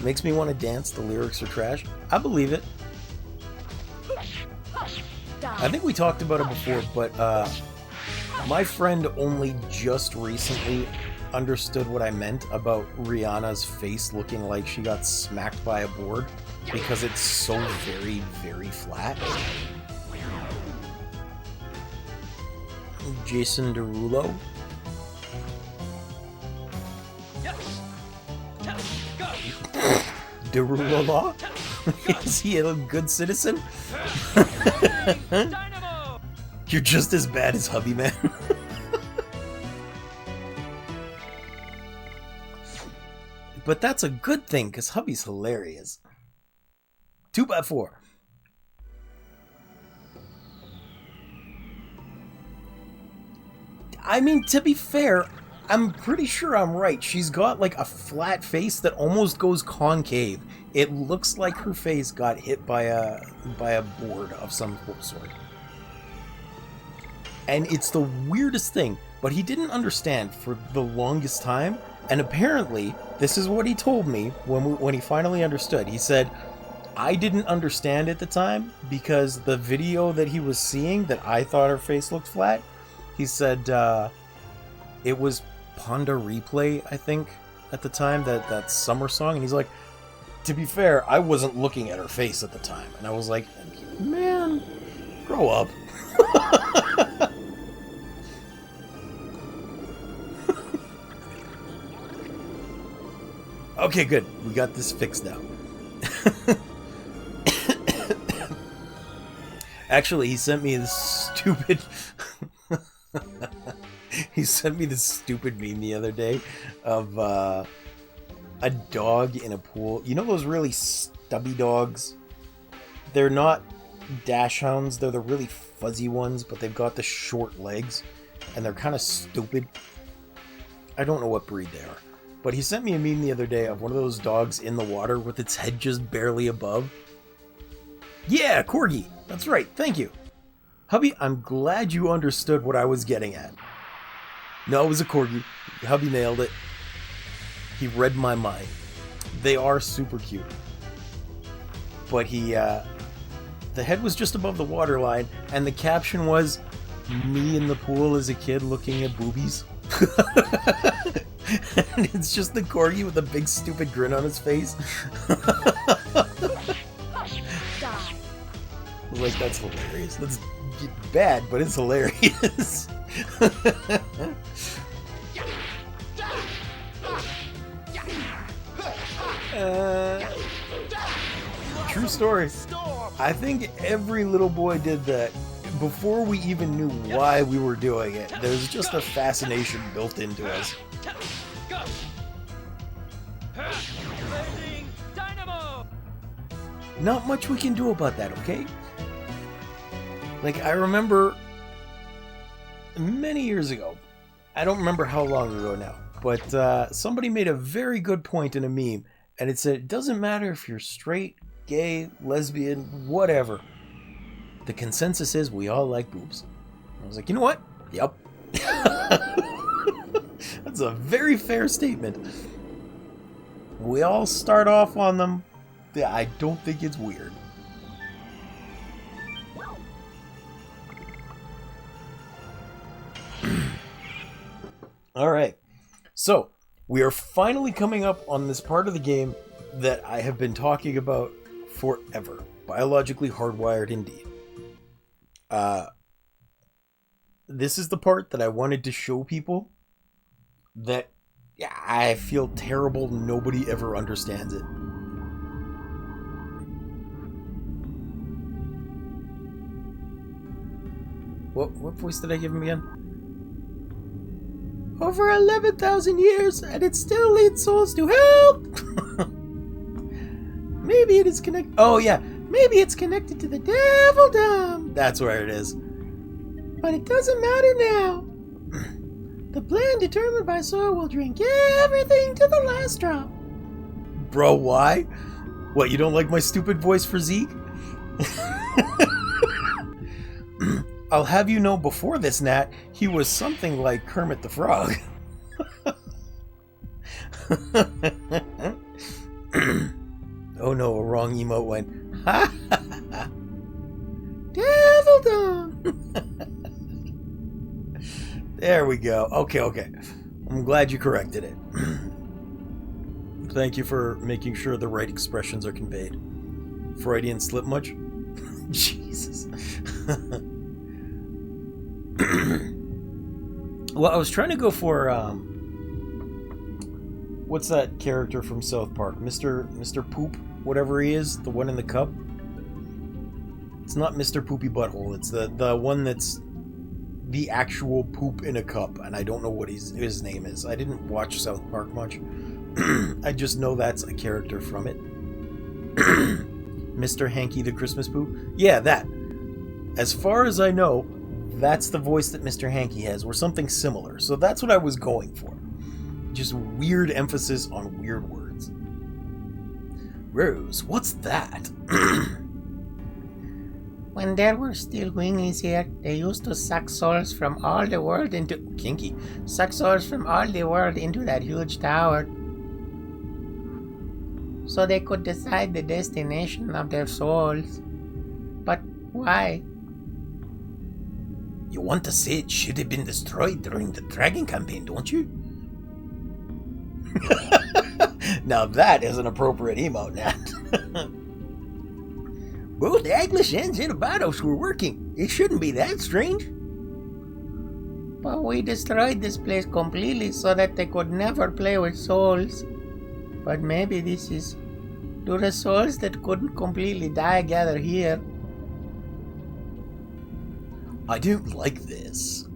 Makes me want to dance. The lyrics are trash. I believe it. I think we talked about it before, but my friend only just recently understood what I meant about Rihanna's face looking like she got smacked by a board because it's so very, very flat. Jason Derulo. Derulo Law? Is he a good citizen? You're just as bad as Hubby Man. But that's a good thing, because Hubby's hilarious. 2x4. I mean, to be fair, I'm pretty sure I'm right. She's got like a flat face that almost goes concave. It looks like her face got hit by a board of some sort. And it's the weirdest thing, but he didn't understand for the longest time. And apparently, this is what he told me when he finally understood. He said, I didn't understand at the time because the video that he was seeing that I thought her face looked flat, he said it was Ponda Replay, I think, at the time, that summer song. And he's like, to be fair, I wasn't looking at her face at the time. And I was like, man, grow up. Okay, good. We got this fixed now. Actually, he sent me this stupid... he sent me this stupid meme the other day of a dog in a pool. You know those really stubby dogs? They're not dachshunds. They're the really fuzzy ones, but they've got the short legs, and they're kind of stupid. I don't know what breed they are. But he sent me a meme the other day of one of those dogs in the water with its head just barely above. Yeah, Corgi. That's right. Thank you. Hubby, I'm glad you understood what I was getting at. No, it was a Corgi. Hubby nailed it. He read my mind. They are super cute. But the head was just above the waterline, and the caption was, me in the pool as a kid looking at boobies. And it's just the Corgi with a big stupid grin on his face. Like, that's hilarious. That's bad, but it's hilarious. True story. I think every little boy did that before we even knew why we were doing it. There's just a fascination built into us. Not much we can do about that, okay? Like, I remember many years ago, I don't remember how long ago now, but somebody made a very good point in a meme, and it said, it doesn't matter if you're straight, gay, lesbian, whatever. The consensus is we all like boobs. I was like, you know what? Yep. That's a very fair statement. We all start off on them. I don't think it's weird. Alright. So, we are finally coming up on this part of the game that I have been talking about forever. Biologically hardwired indeed. This is the part that I wanted to show people that Yeah, I feel terrible. Nobody ever understands it. What voice did I give him again? Over 11,000 years, and it still leads souls to help! Maybe it is connected... Oh, yeah. Maybe it's connected to the Devildom. That's where it is. But it doesn't matter now. The plan determined by Soul will drink everything to the last drop. Bro, why? What, you don't like my stupid voice for Zeke? I'll have you know, before this, Nat, he was something like Kermit the Frog. Oh no, a wrong emote went. Ha ha ha. Devildom! There we go. Okay. I'm glad you corrected it. Thank you for making sure the right expressions are conveyed. Freudian slip much? Jesus. Well, I was trying to go for what's that character from South Park? Mr. Poop, whatever he is, the one in the cup. It's not Mr. Poopy Butthole. It's the one that's the actual poop in a cup, and I don't know what his name is. I didn't watch South Park much. I just know that's a character from it. Mr. Hanky the Christmas Poop? Yeah, that. As far as I know, that's the voice that Mr. Hanky has, or something similar. So that's what I was going for. Just weird emphasis on weird words. Rose, what's that? When there were still wingies here, they used to suck souls from all the world into... Kinky. Suck souls from all the world into that huge tower. So they could decide the destination of their souls. But why? You want to say it should have been destroyed during the Dragon campaign, don't you? Now that is an appropriate emote, Nat. Both the English and Xenobados were working. It shouldn't be that strange. But we destroyed this place completely so that they could never play with souls. But maybe this is... Do the souls that couldn't completely die gather here? I don't like this.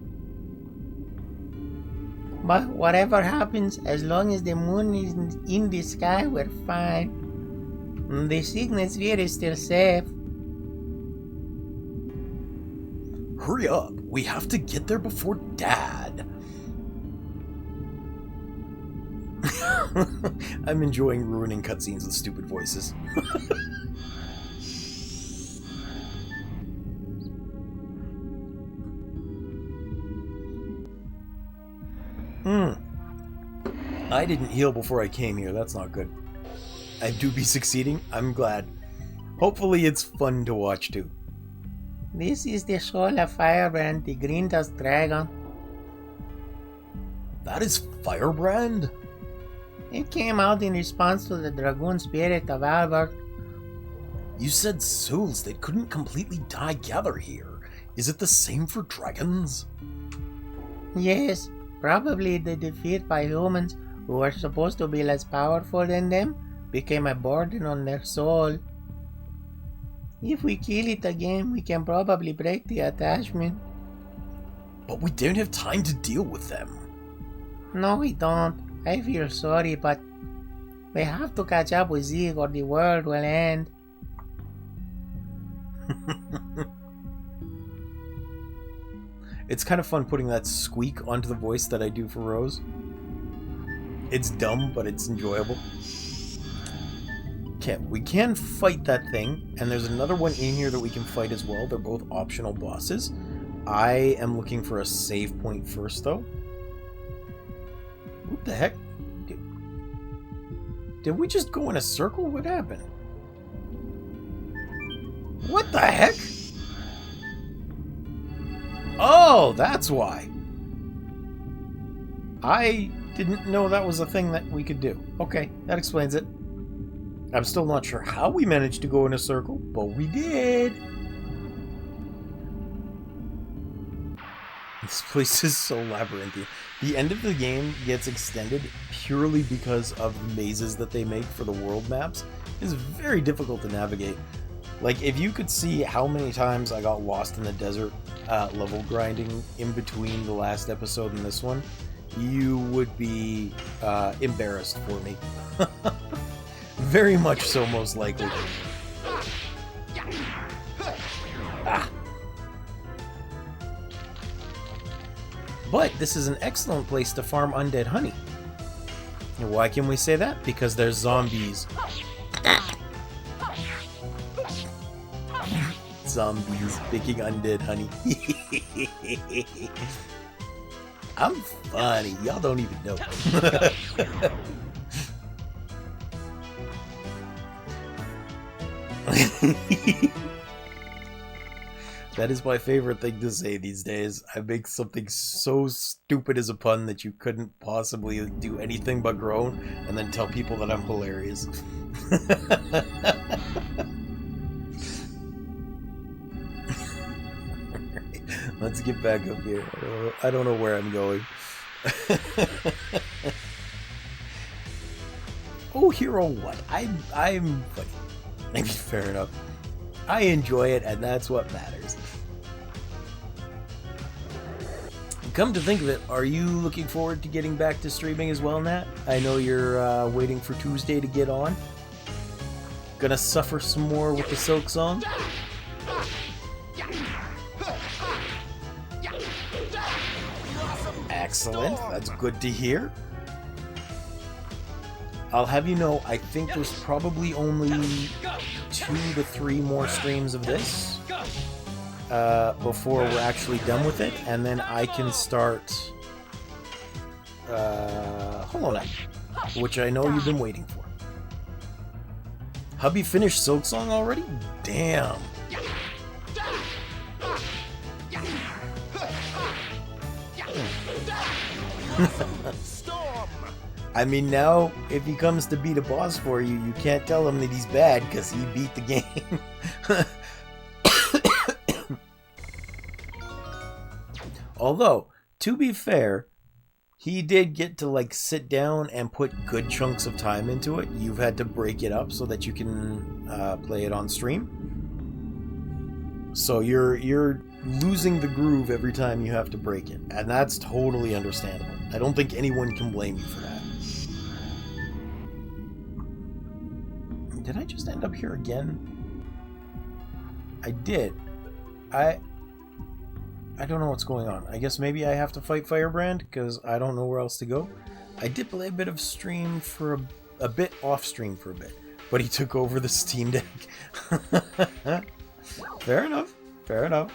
But whatever happens, as long as the moon is in the sky, we're fine. The Signet Sphere is still safe. Hurry up. We have to get there before Dad. I'm enjoying ruining cutscenes with stupid voices. I didn't heal before I came here. That's not good. I do be succeeding. I'm glad. Hopefully it's fun to watch too. This is the soul of Firebrand, the green dust dragon. That is Firebrand? It came out in response to the dragoon spirit of Albert. You said souls that couldn't completely die gather here. Is it the same for dragons? Yes, probably the defeat by humans who were supposed to be less powerful than them became a burden on their soul. If we kill it again, we can probably break the attachment. But we don't have time to deal with them. No, we don't. I feel sorry, but we have to catch up with Zeke or the world will end. It's kind of fun putting that squeak onto the voice that I do for Rose. It's dumb, but it's enjoyable. Okay, we can fight that thing, and there's another one in here that we can fight as well. They're both optional bosses. I am looking for a save point first, though. What the heck? Did we just go in a circle? What happened? What the heck? Oh, that's why. I didn't know that was a thing that we could do. Okay, that explains it. I'm still not sure how we managed to go in a circle, but we did. This place is so labyrinthian. The end of the game gets extended purely because of the mazes that they make for the world maps. It's very difficult to navigate. Like, if you could see how many times I got lost in the desert level grinding in between the last episode and this one, you would be embarrassed for me. Very much so, most likely. Ah. But this is an excellent place to farm undead honey. And why can we say that? Because there's zombies. Zombies picking undead honey. I'm funny. Y'all don't even know. That is my favorite thing to say these days. I make something so stupid as a pun that you couldn't possibly do anything but groan, and then tell people that I'm hilarious. Let's get back up here. I don't know where I'm going. Oh, hero what? I'm funny. I mean, fair enough. I enjoy it, and that's what matters. Come to think of it, are you looking forward to getting back to streaming as well, Nat? I know you're waiting for Tuesday to get on. Gonna suffer some more with the Silk Song? Excellent, that's good to hear. I'll have you know, I think there's probably only 2 to 3 more streams of this before we're actually done with it, and then I can start Hollow Knight, which I know you've been waiting for. Hubby finished Silk Song already? Damn. I mean, now, if he comes to beat a boss for you, you can't tell him that he's bad, because he beat the game. Although, to be fair, he did get to, like, sit down and put good chunks of time into it. You've had to break it up so that you can play it on stream. So you're losing the groove every time you have to break it, and that's totally understandable. I don't think anyone can blame you for that. Did I just end up here again? I did. I don't know what's going on. I guess maybe I have to fight Firebrand, because I don't know where else to go. I did play a bit of stream for a bit off stream for a bit, but he took over the Steam Deck. Fair enough. Fair enough.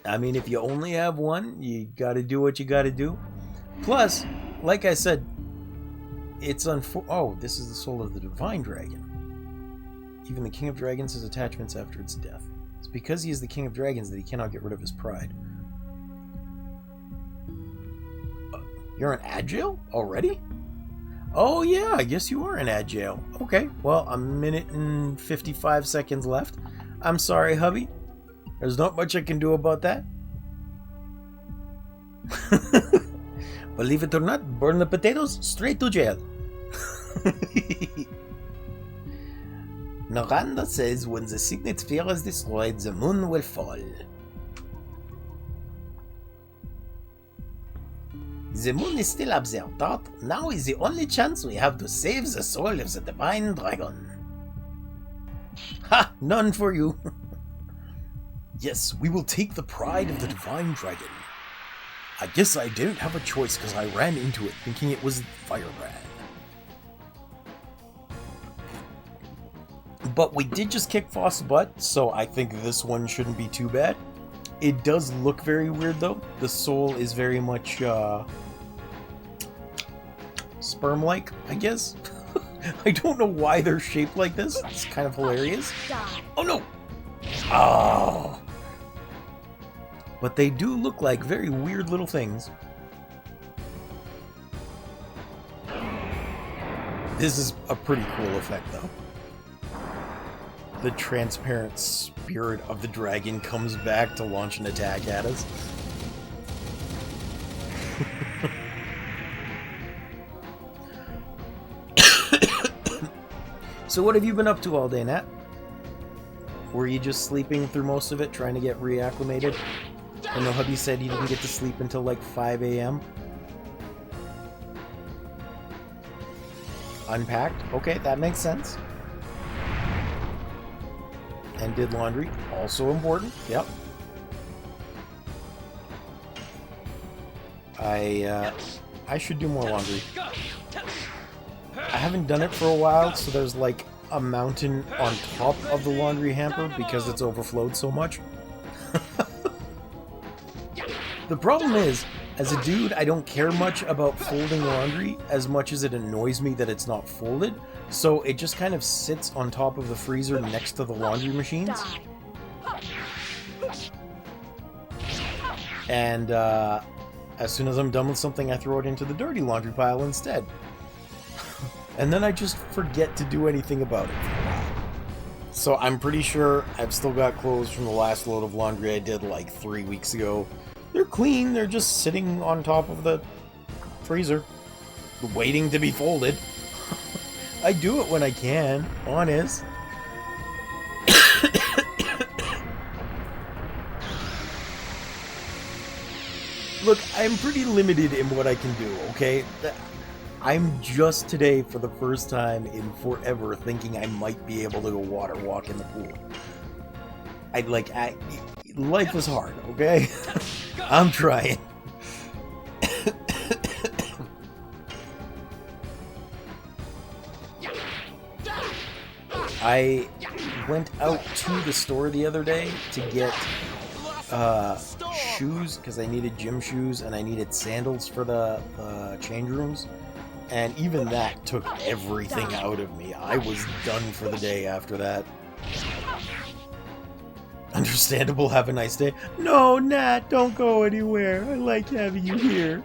I mean, if you only have one, you gotta do what you gotta do. Plus, like I said, it's oh, this is the soul of the Divine Dragon. Even the King of Dragons has attachments after its death. It's because he is the King of Dragons that he cannot get rid of his pride. You're in Agile already? Oh yeah, I guess you are in Agile. Okay, well, 1 minute and 55 seconds left. I'm sorry, hubby. There's not much I can do about that. Believe it or not, burn the potatoes, straight to jail. Naranda says when the signet sphere is destroyed, the moon will fall. The moon is still up there, Dot. Now is the only chance we have to save the soul of the Divine Dragon. Ha! None for you. Yes, we will take the pride of the Divine Dragon. I guess I didn't have a choice because I ran into it thinking it was Firebrand. But we did just kick Faust's butt, so I think this one shouldn't be too bad. It does look very weird though. The soul is very much sperm-like, I guess. I don't know why they're shaped like this. It's kind of hilarious. Oh no! Oh! But they do look like very weird little things. This is a pretty cool effect though. the transparent spirit of the dragon comes back to launch an attack at us. So what have you been up to all day, Nat? Were you just sleeping through most of it, trying to get reacclimated? I know hubby said he didn't get to sleep until like 5 a.m. Unpacked? Okay, that makes sense. And did laundry. Also important. Yep. I should do more laundry. I haven't done it for a while, so there's like a mountain on top of the laundry hamper because it's overflowed so much. The problem is, as a dude, I don't care much about folding laundry as much as it annoys me that it's not folded, so it just kind of sits on top of the freezer next to the laundry machines. And as soon as I'm done with something, I throw it into the dirty laundry pile instead. And then I just forget to do anything about it. So I'm pretty sure I've still got clothes from the last load of laundry I did like 3 weeks ago. They're clean, they're just sitting on top of the freezer, waiting to be folded. I do it when I can, honest. Look, I'm pretty limited in what I can do, okay? I'm just today, for the first time in forever, thinking I might be able to go water walk in the pool. Life is hard, okay? I'm trying. I went out to the store the other day to get shoes, because I needed gym shoes and I needed sandals for the change rooms. And even that took everything out of me. I was done for the day after that. Understandable, have a nice day. No, Nat, don't go anywhere. I like having you here.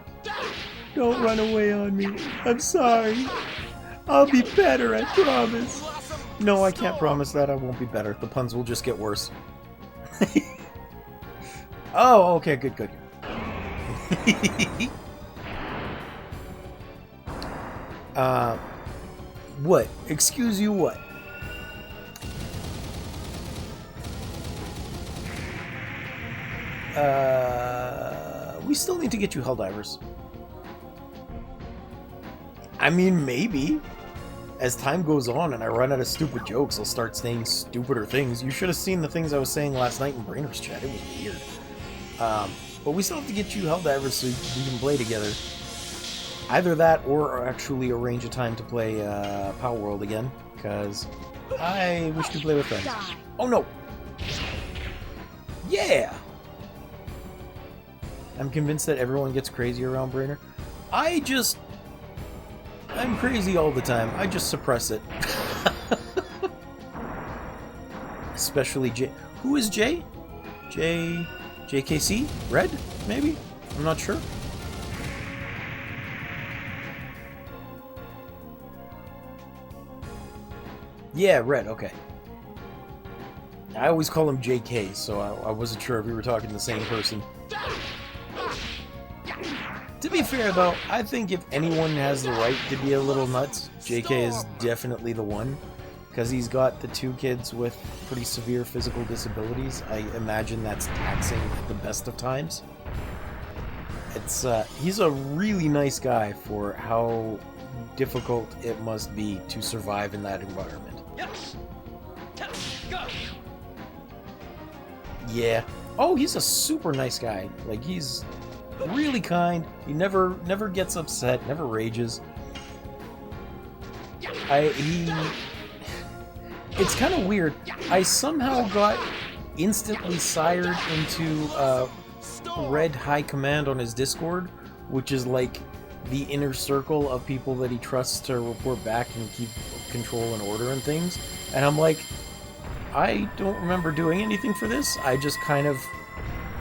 Don't run away on me. I'm sorry. I'll be better, I promise. No, I can't promise that. I won't be better. The puns will just get worse. Oh, okay, good. What? Excuse you, what? We still need to get you Helldivers. I mean, maybe. As time goes on and I run out of stupid jokes, I'll start saying stupider things. You should have seen the things I was saying last night in Brainer's chat. It was weird. But we still have to get you Helldivers so we can play together. Either that or actually arrange a time to play Power World again, because I wish to play with friends. Oh no! Yeah! I'm convinced that everyone gets crazy around Brainer. I'm crazy all the time. I just suppress it. Especially J. Who is J? JKC? Red? Maybe? I'm not sure. Yeah, Red, okay. I always call him JK, so I wasn't sure if we were talking to the same person. To be fair, though, I think if anyone has the right to be a little nuts, JK is definitely the one. Because he's got the 2 kids with pretty severe physical disabilities. I imagine that's taxing at the best of times. He's a really nice guy for how difficult it must be to survive in that environment. Yeah. Oh, he's a super nice guy. Like, he's really kind. He never gets upset, never rages. It's kind of weird. I somehow got instantly sired into Red High Command on his Discord, which is like the inner circle of people that he trusts to report back and keep control and order and things. And I'm like, I don't remember doing anything for this. I just kind of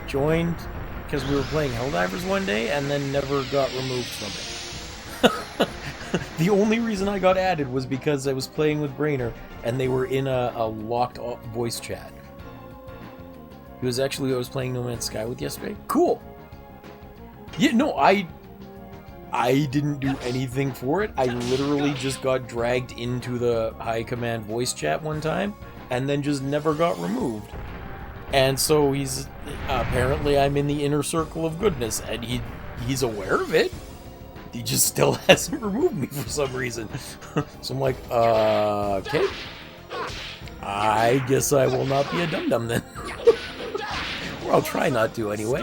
joined because we were playing Helldivers one day and then never got removed from it. The only reason I got added was because I was playing with Brainer, and they were in a locked voice chat. He was actually who I was playing No Man's Sky with yesterday. Cool! Yeah, no, I didn't do anything for it. I literally just got dragged into the high command voice chat one time, and then just never got removed. And so he's... apparently I'm in the inner circle of goodness, and he's aware of it. He just still hasn't removed me for some reason. So I'm like, okay. I guess I will not be a dum-dum then. Or I'll try not to anyway.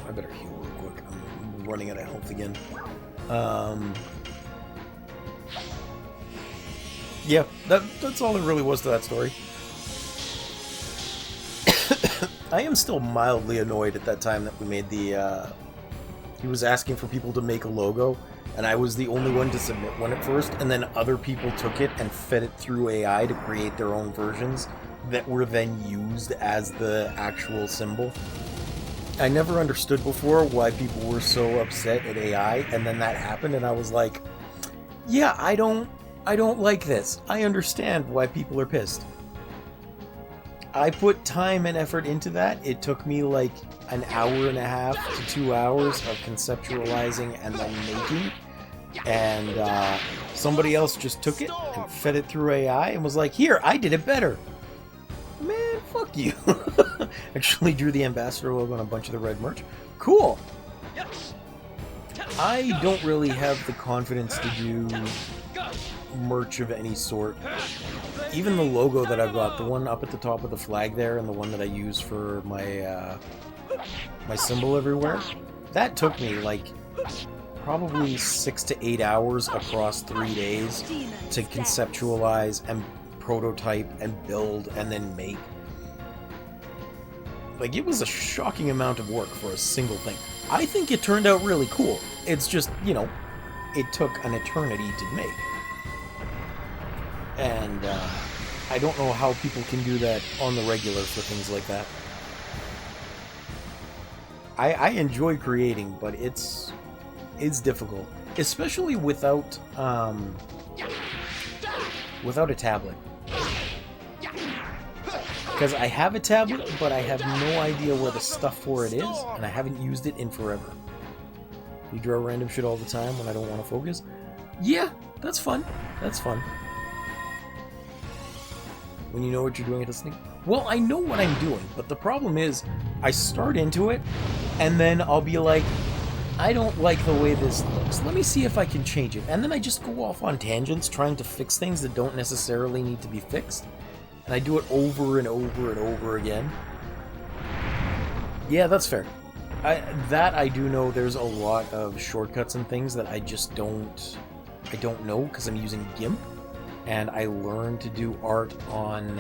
I better heal real quick. I'm running out of health again. Yeah, that's all there really was to that story. I am still mildly annoyed at that time that we made the, he was asking for people to make a logo, and I was the only one to submit one at first, and then other people took it and fed it through AI to create their own versions that were then used as the actual symbol. I never understood before why people were so upset at AI, and then that happened, and I was like, yeah, I don't like this. I understand why people are pissed. I put time and effort into that. It took me like an hour and a half to 2 hours of conceptualizing and then making. And somebody else just took it and fed it through AI and was like, here, I did it better. Man, fuck you. Actually drew the ambassador logo on a bunch of the red merch. Cool. I don't really have the confidence to do merch of any sort. Even the logo that I've got, the one up at the top of the flag there, and the one that I use for my my symbol everywhere, that took me like probably 6 to 8 hours across 3 days to conceptualize and prototype and build and then make. Like, it was a shocking amount of work for a single thing. I think it turned out really cool. It's just, you know, it took an eternity to make. And I don't know how people can do that on the regular for things like that. I enjoy creating, but it's difficult, especially without a tablet. Because I have a tablet, but I have no idea where the stuff for it is, and I haven't used it in forever. You draw random shit all the time when I don't want to focus? Yeah, that's fun. That's fun. When you know what you're doing at listening? Well, I know what I'm doing, but the problem is, I start into it, and then I'll be like, I don't like the way this looks. Let me see if I can change it. And then I just go off on tangents trying to fix things that don't necessarily need to be fixed. And I do it over and over and over again. Yeah, that's fair. I do know there's a lot of shortcuts and things that I just don't know because I'm using GIMP. And I learned to do art on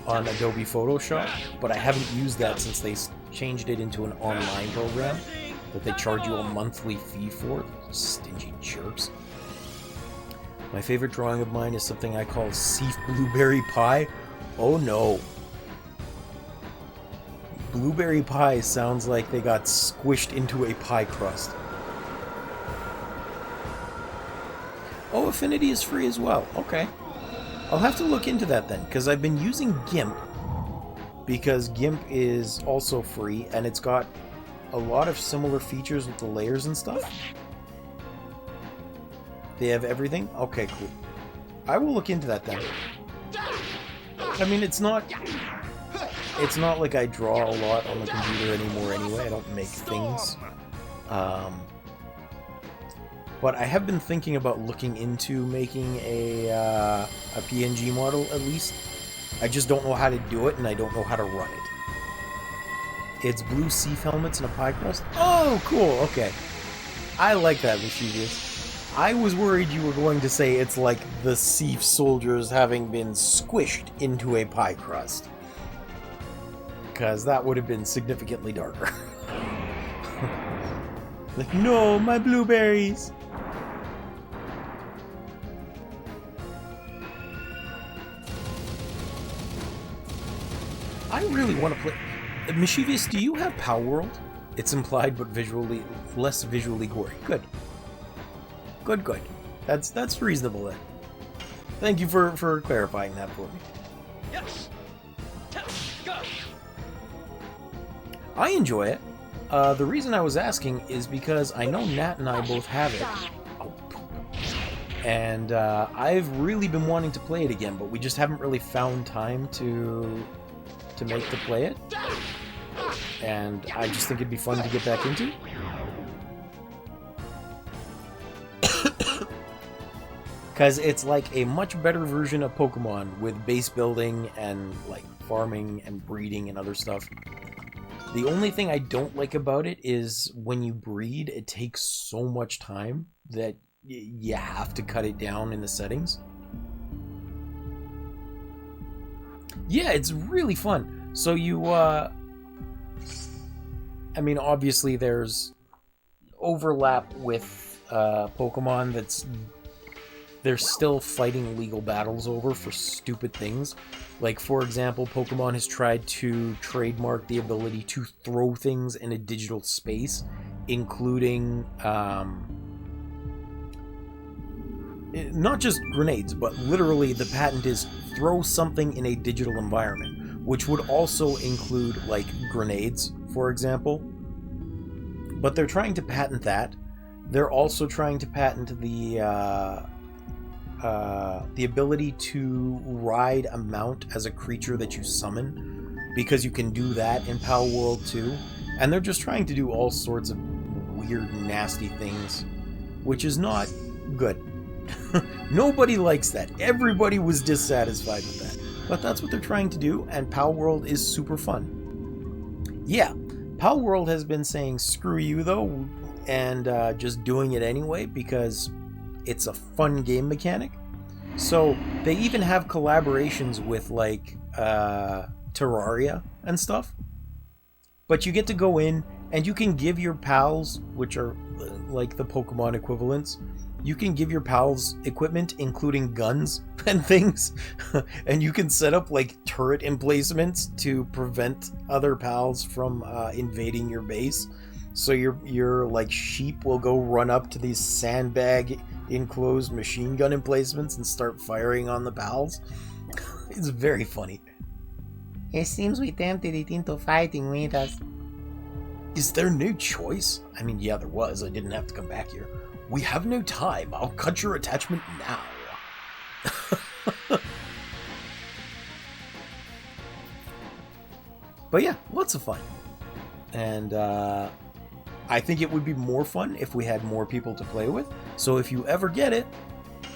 Adobe Photoshop, but I haven't used that since they changed it into an online program that they charge you a monthly fee for. Stingy jerks. My favorite drawing of mine is something I call Seif Blueberry Pie. Oh no. Blueberry pie sounds like they got squished into a pie crust. Oh, Affinity is free as well. Okay. I'll have to look into that then, because I've been using GIMP, because GIMP is also free, and it's got a lot of similar features with the layers and stuff. They have everything? Okay, cool. I will look into that then. I mean, it's not like I draw a lot on the computer anymore anyway. I don't make things. But I have been thinking about looking into making a PNG model, at least. I just don't know how to do it, and I don't know how to run it. It's blue Seif helmets and a pie crust? Oh, cool, okay. I like that, Mischievous. I was worried you were going to say it's like the Seif soldiers having been squished into a pie crust. Because that would have been significantly darker. Like, no, my blueberries! I really want to play... Mischievous, do you have Power World? It's implied, but less visually gory. Good. Good. That's reasonable then. Thank you for clarifying that for me. Yes. Go. I enjoy it. The reason I was asking is because I know Nat and I both have it. Oh, and I've really been wanting to play it again, but we just haven't really found time to make to play it. And I just think it'd be fun to get back into. Because it's like a much better version of Pokemon with base building and like farming and breeding and other stuff. The only thing I don't like about it is when you breed, it takes so much time that you have to cut it down in the settings. Yeah, it's really fun. So you, I mean, obviously there's overlap with Pokemon they're still fighting legal battles over for stupid things. Like, for example, Pokemon has tried to trademark the ability to throw things in a digital space, including not just grenades, but literally the patent is throw something in a digital environment, which would also include, like, grenades, for example. But they're trying to patent that. They're also trying to patent the ability to ride a mount as a creature that you summon, because you can do that in Power World too. And they're just trying to do all sorts of weird, nasty things, which is not good. Nobody likes that. Everybody was dissatisfied with that. But that's what they're trying to do, and Power World is super fun. Yeah, Power World has been saying screw you though, and just doing it anyway because it's a fun game mechanic. So they even have collaborations with like Terraria and stuff. But you get to go in and you can give your pals, which are like the Pokemon equivalents, you can give your pals equipment, including guns and things. And you can set up like turret emplacements to prevent other pals from invading your base. So your like sheep will go run up to these sandbag enclosed machine gun emplacements and start firing on the pals. It's very funny. It seems we tempted it into fighting with us. Is there no choice? I mean, yeah, there was. I didn't have to come back here. We have no time. I'll cut your attachment now. But yeah, lots of fun. And I think it would be more fun if we had more people to play with. So if you ever get it,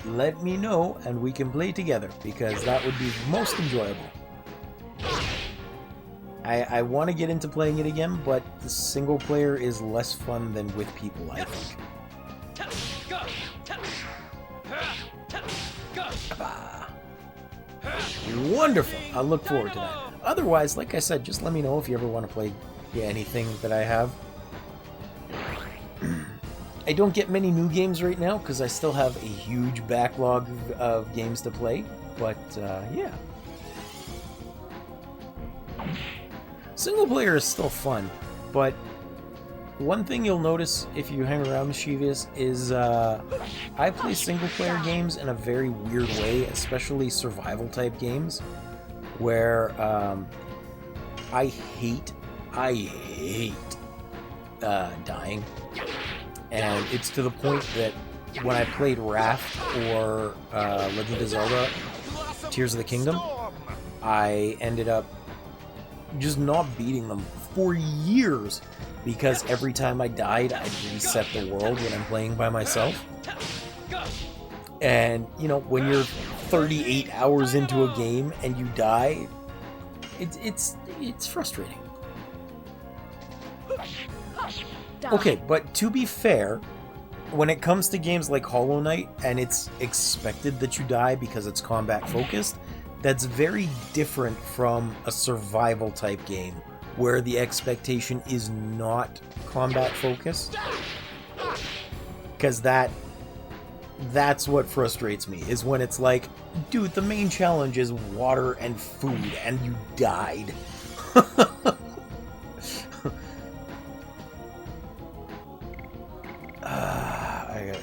let me know and we can play together, because that would be most enjoyable. I want to get into playing it again, but the single player is less fun than with people, I think. Wonderful! I look forward to that. Otherwise, like I said, just let me know if you ever want to play anything that I have. I don't get many new games right now because I still have a huge backlog of games to play, but yeah. Single player is still fun, but one thing you'll notice if you hang around Mischievous is I play single player games in a very weird way, especially survival type games, where I hate dying. And it's to the point that when I played Wrath or Legend of Zelda Tears of the Kingdom, I ended up just not beating them for years, because every time I died, I'd reset the world when I'm playing by myself. And, you know, when you're 38 hours into a game and you die, it's frustrating. Okay, but to be fair, when it comes to games like Hollow Knight, and it's expected that you die because it's combat focused, that's very different from a survival type game, where the expectation is not combat focused. Because that's what frustrates me, is when it's like, dude, the main challenge is water and food, and you died. I gotta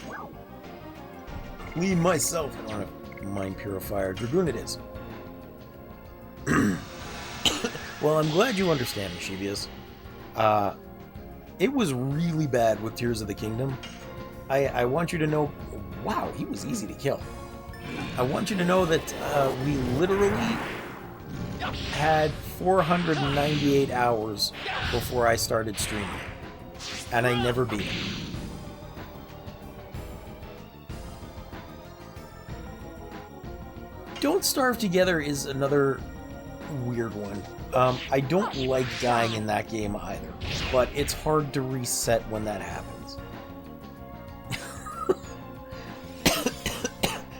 clean myself on a mind purifier. Dragoon it is. Well, I'm glad you understand, Mischievous. It was really bad with Tears of the Kingdom. I want you to know... Wow, he was easy to kill. I want you to know that we literally had 498 hours before I started streaming. And I never beat him. Don't Starve Together is another weird one. I don't like dying in that game either, but it's hard to reset when that happens.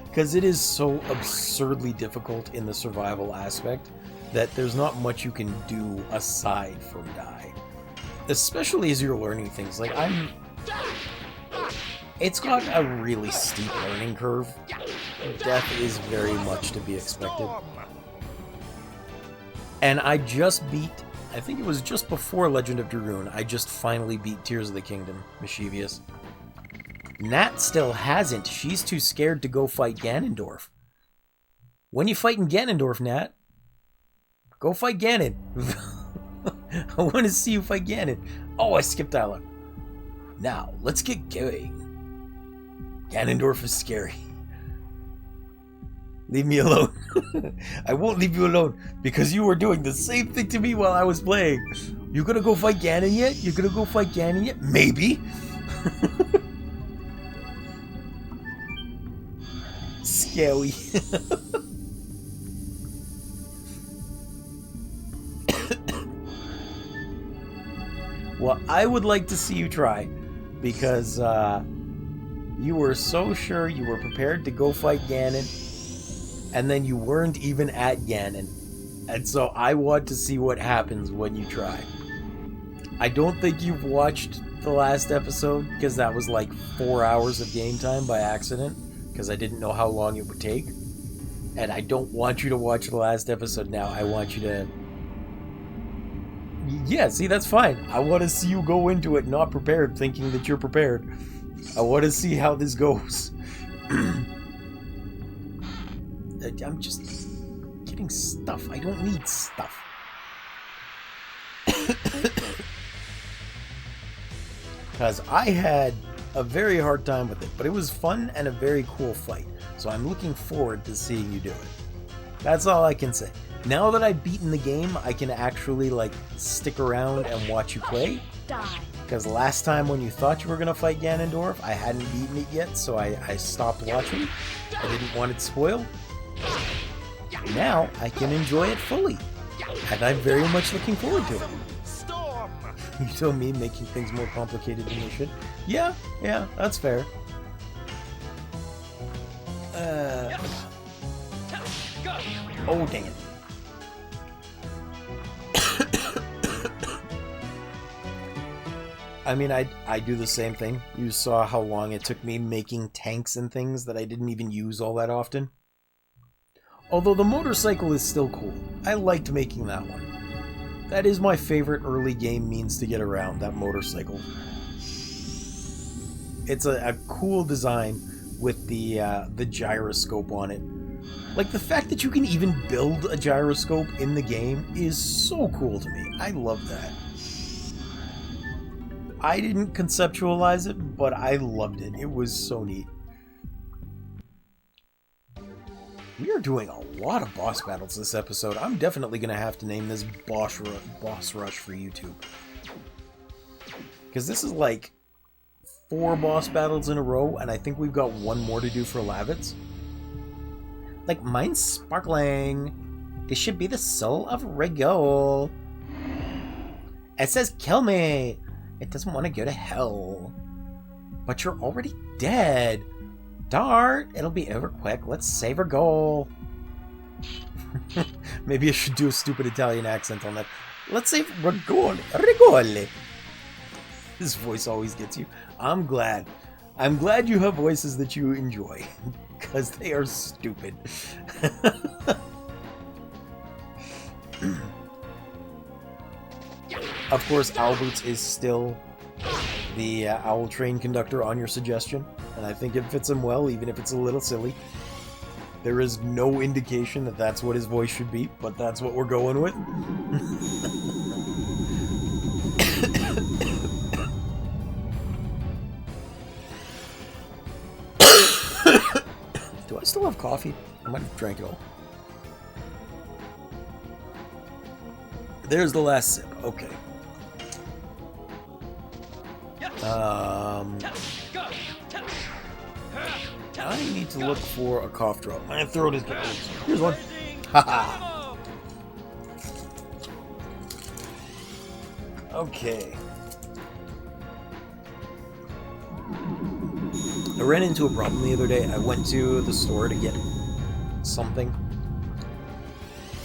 Because it is so absurdly difficult in the survival aspect that there's not much you can do aside from die. Especially as you're learning things. Like, it's got a really steep learning curve. Death is very much to be expected. And I just beat, I think it was just before Legend of Dragoon, I just finally beat Tears of the Kingdom, Mischievous. Nat still hasn't. She's too scared to go fight Ganondorf. When you fighting Ganondorf, Nat? Go fight Ganon. I want to see you fight Ganon. Oh, I skipped dialogue. Now, let's get going. Ganondorf is scary. Leave me alone. I won't leave you alone because you were doing the same thing to me while I was playing. You gonna go fight Ganon yet? You gonna go fight Ganon yet? Maybe. Scary. Well, I would like to see you try because you were so sure you were prepared to go fight Ganon. And then you weren't even at Ganon. And so I want to see what happens when you try. I don't think you've watched the last episode, because that was like 4 hours of game time by accident, because I didn't know how long it would take. And I don't want you to watch the last episode now. I want you to... Yeah, see, that's fine. I want to see you go into it not prepared, thinking that you're prepared. I want to see how this goes. I'm just getting stuff. I don't need stuff. Because I had a very hard time with it, but it was fun and a very cool fight. So I'm looking forward to seeing you do it. That's all I can say. Now that I've beaten the game, I can actually like stick around and watch you play. Because last time when you thought you were going to fight Ganondorf, I hadn't beaten it yet, so I stopped watching. I didn't want it spoiled. Now I can enjoy it fully, and I'm very much looking forward to it. You told me making things more complicated than they should. Yeah, that's fair. Oh, dang it. I mean, I do the same thing. You saw how long it took me making tanks and things that I didn't even use all that often. Although the motorcycle is still cool. I liked making that one. That is my favorite early game means to get around, that motorcycle. It's a cool design with the gyroscope on it. Like, the fact that you can even build a gyroscope in the game is so cool to me. I love that. I didn't conceptualize it, but I loved it. It was so neat. We are doing a lot of boss battles this episode. I'm definitely going to have to name this Boss Rush for YouTube. Because this is like 4 boss battles in a row, and I think we've got 1 more to do for Lavitz. Like, mine's sparkling. This should be the soul of Rigol. It says, kill me. It doesn't want to go to hell. But you're already dead. Dart, it'll be over quick. Let's save her goal. Maybe I should do a stupid Italian accent on that. Let's save Rigole. This voice always gets you. I'm glad. I'm glad you have voices that you enjoy. Because they are stupid. Of course, Alberts is still the owl train conductor on your suggestion, and I think it fits him well, even if it's a little silly. There is no indication that that's what his voice should be, but that's what we're going with. Do I still have coffee? I might have drank it all. There's the last sip. Okay. I need to look for a cough drop. My throat is getting loose. Here's one. Haha. Okay. I ran into a problem the other day. I went to the store to get something.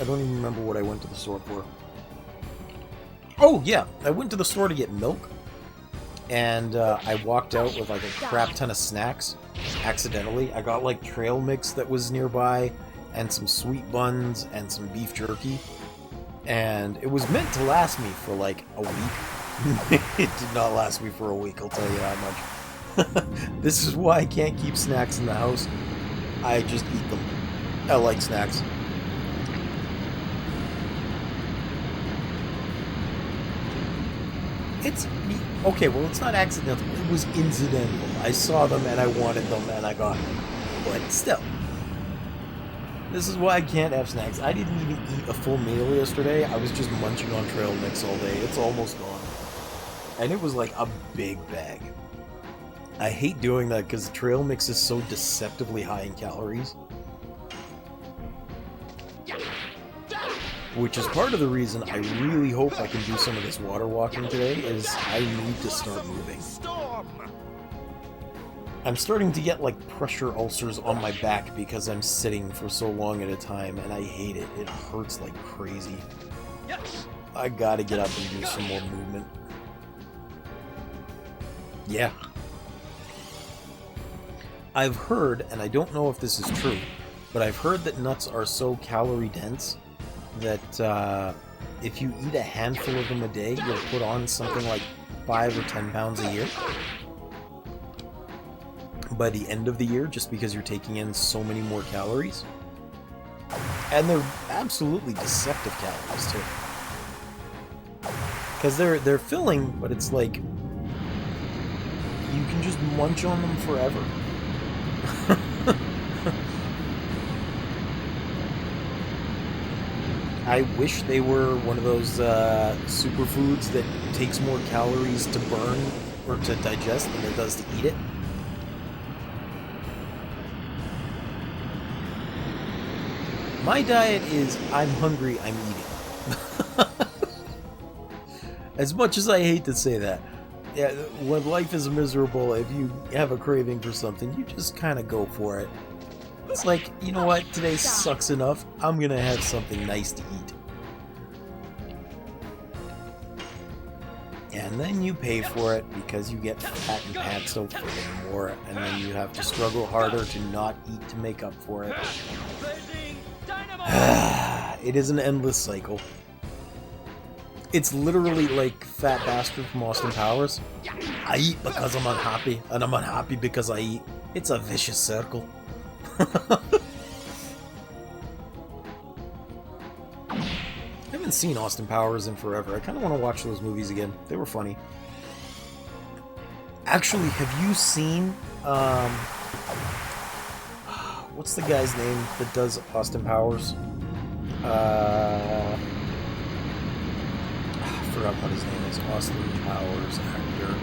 I don't even remember what I went to the store for. Oh, yeah. I went to the store to get milk. And I walked out with like a crap ton of snacks. Accidentally. I got like trail mix that was nearby. And some sweet buns. And some beef jerky. And it was meant to last me for like a week. It did not last me for a week, I'll tell you that much. This is why I can't keep snacks in the house. I just eat them. I like snacks. It's... okay, well, it's not accidental. It was incidental. I saw them and I wanted them and I got them. But still. This is why I can't have snacks. I didn't even eat a full meal yesterday. I was just munching on trail mix all day. It's almost gone. And it was like a big bag. I hate doing that because trail mix is so deceptively high in calories. Which is part of the reason I really hope I can do some of this water walking today, is I need to start moving. I'm starting to get like pressure ulcers on my back because I'm sitting for so long at a time, and I hate it. It hurts like crazy. I gotta get up and do some more movement. Yeah. I've heard, and I don't know if this is true, but I've heard that nuts are so calorie dense that if you eat a handful of them a day, you'll put on something like 5 or 10 pounds a year by the end of the year, just because you're taking in so many more calories. And they're absolutely deceptive calories too, because they're filling, but it's like you can just munch on them forever. I wish they were one of those superfoods that takes more calories to burn or to digest than it does to eat it. My diet is I'm hungry, I'm eating. As much as I hate to say that. Yeah, when life is miserable, if you have a craving for something, you just kind of go for it. It's like, you know what, today sucks enough, I'm gonna have something nice to eat. And then you pay for it because you get fat and pants don't fit anymore, and then you have to struggle harder to not eat to make up for it. It is an endless cycle. It's literally like Fat Bastard from Austin Powers. I eat because I'm unhappy, and I'm unhappy because I eat. It's a vicious circle. I haven't seen Austin Powers in forever. I kind of want to watch those movies again. They were funny. Actually, have you seen... what's the guy's name that does Austin Powers? I forgot what his name is. Austin Powers actor.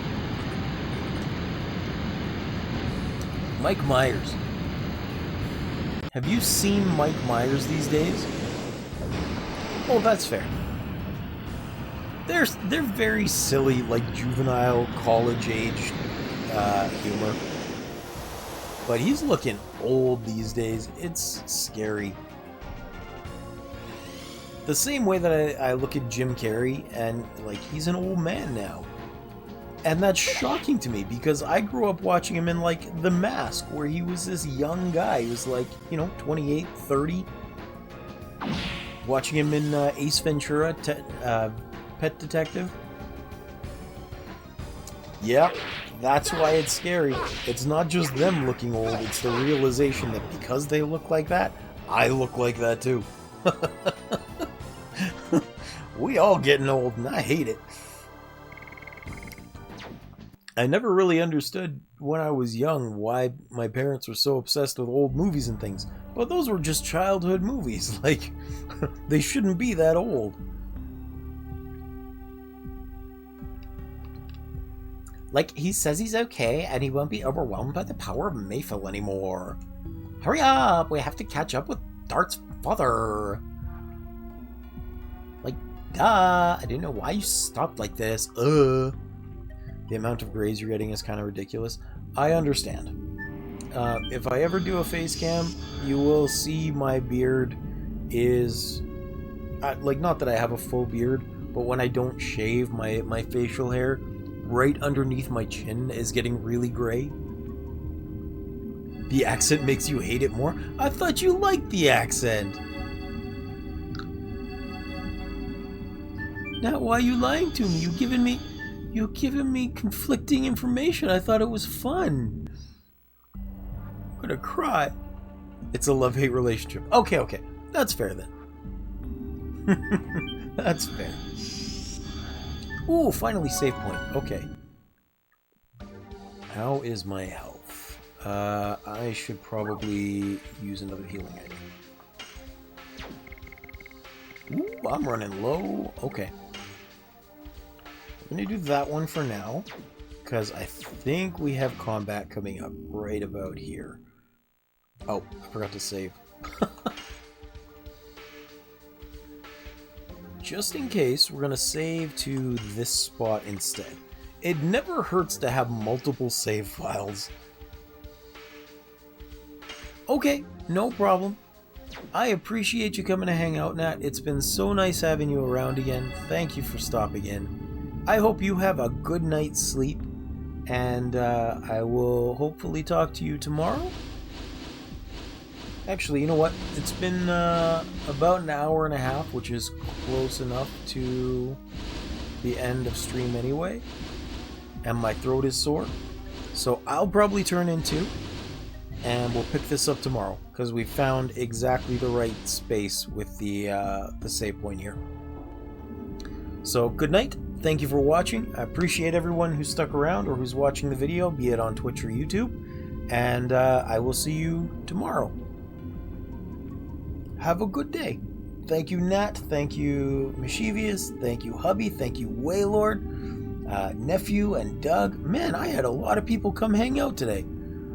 Mike Myers. Have you seen Mike Myers these days? Oh, that's fair. They're very silly, like juvenile, college-aged humor. But he's looking old these days. It's scary. The same way that I look at Jim Carrey, and like he's an old man now. And that's shocking to me because I grew up watching him in like The Mask, where he was this young guy. He was like, 28, 30. Watching him in Ace Ventura, Pet Detective. Yeah, that's why it's scary. It's not just them looking old, it's the realization that because they look like that, I look like that too. We all getting old, and I hate it. I never really understood when I was young why my parents were so obsessed with old movies and things. But those were just childhood movies. Like, they shouldn't be that old. Like, he says he's okay and he won't be overwhelmed by the power of Mayfil anymore. Hurry up! We have to catch up with Dart's father. Like, duh! I didn't know why you stopped like this. The amount of grays you're getting is kind of ridiculous. I understand. If I ever do a face cam, you will see my beard is... like, not that I have a full beard, but when I don't shave my facial hair, right underneath my chin is getting really gray. The accent makes you hate it more? I thought you liked the accent! Now, why are you lying to me? You've given me conflicting information. I thought it was fun. I'm gonna cry. It's a love-hate relationship. Okay. That's fair then. That's fair. Ooh, finally save point. Okay. How is my health? I should probably use another healing item. Ooh, I'm running low. Okay. I'm gonna do that one for now, because I think we have combat coming up right about here. Oh, I forgot to save. Just in case, we're gonna save to this spot instead. It never hurts to have multiple save files. Okay, no problem. I appreciate you coming to hang out, Nat. It's been so nice having you around again. Thank you for stopping in. I hope you have a good night's sleep, and I will hopefully talk to you tomorrow. Actually, you know what? It's been about an hour and a half, which is close enough to the end of stream anyway. And my throat is sore. So I'll probably turn in too. And we'll pick this up tomorrow, because we found exactly the right space with the save point here. So good night. Thank you for watching. I appreciate everyone who stuck around or who's watching the video, be it on Twitch or YouTube. And I will see you tomorrow. Have a good day. Thank you, Nat. Thank you, Mischievous. Thank you, Hubby. Thank you, Waylord. Nephew and Doug. Man, I had a lot of people come hang out today.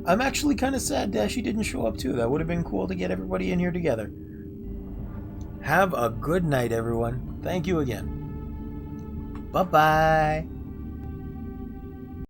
I'm actually kind of sad Dashy didn't show up too. That would have been cool to get everybody in here together. Have a good night, everyone. Thank you again. Bye-bye.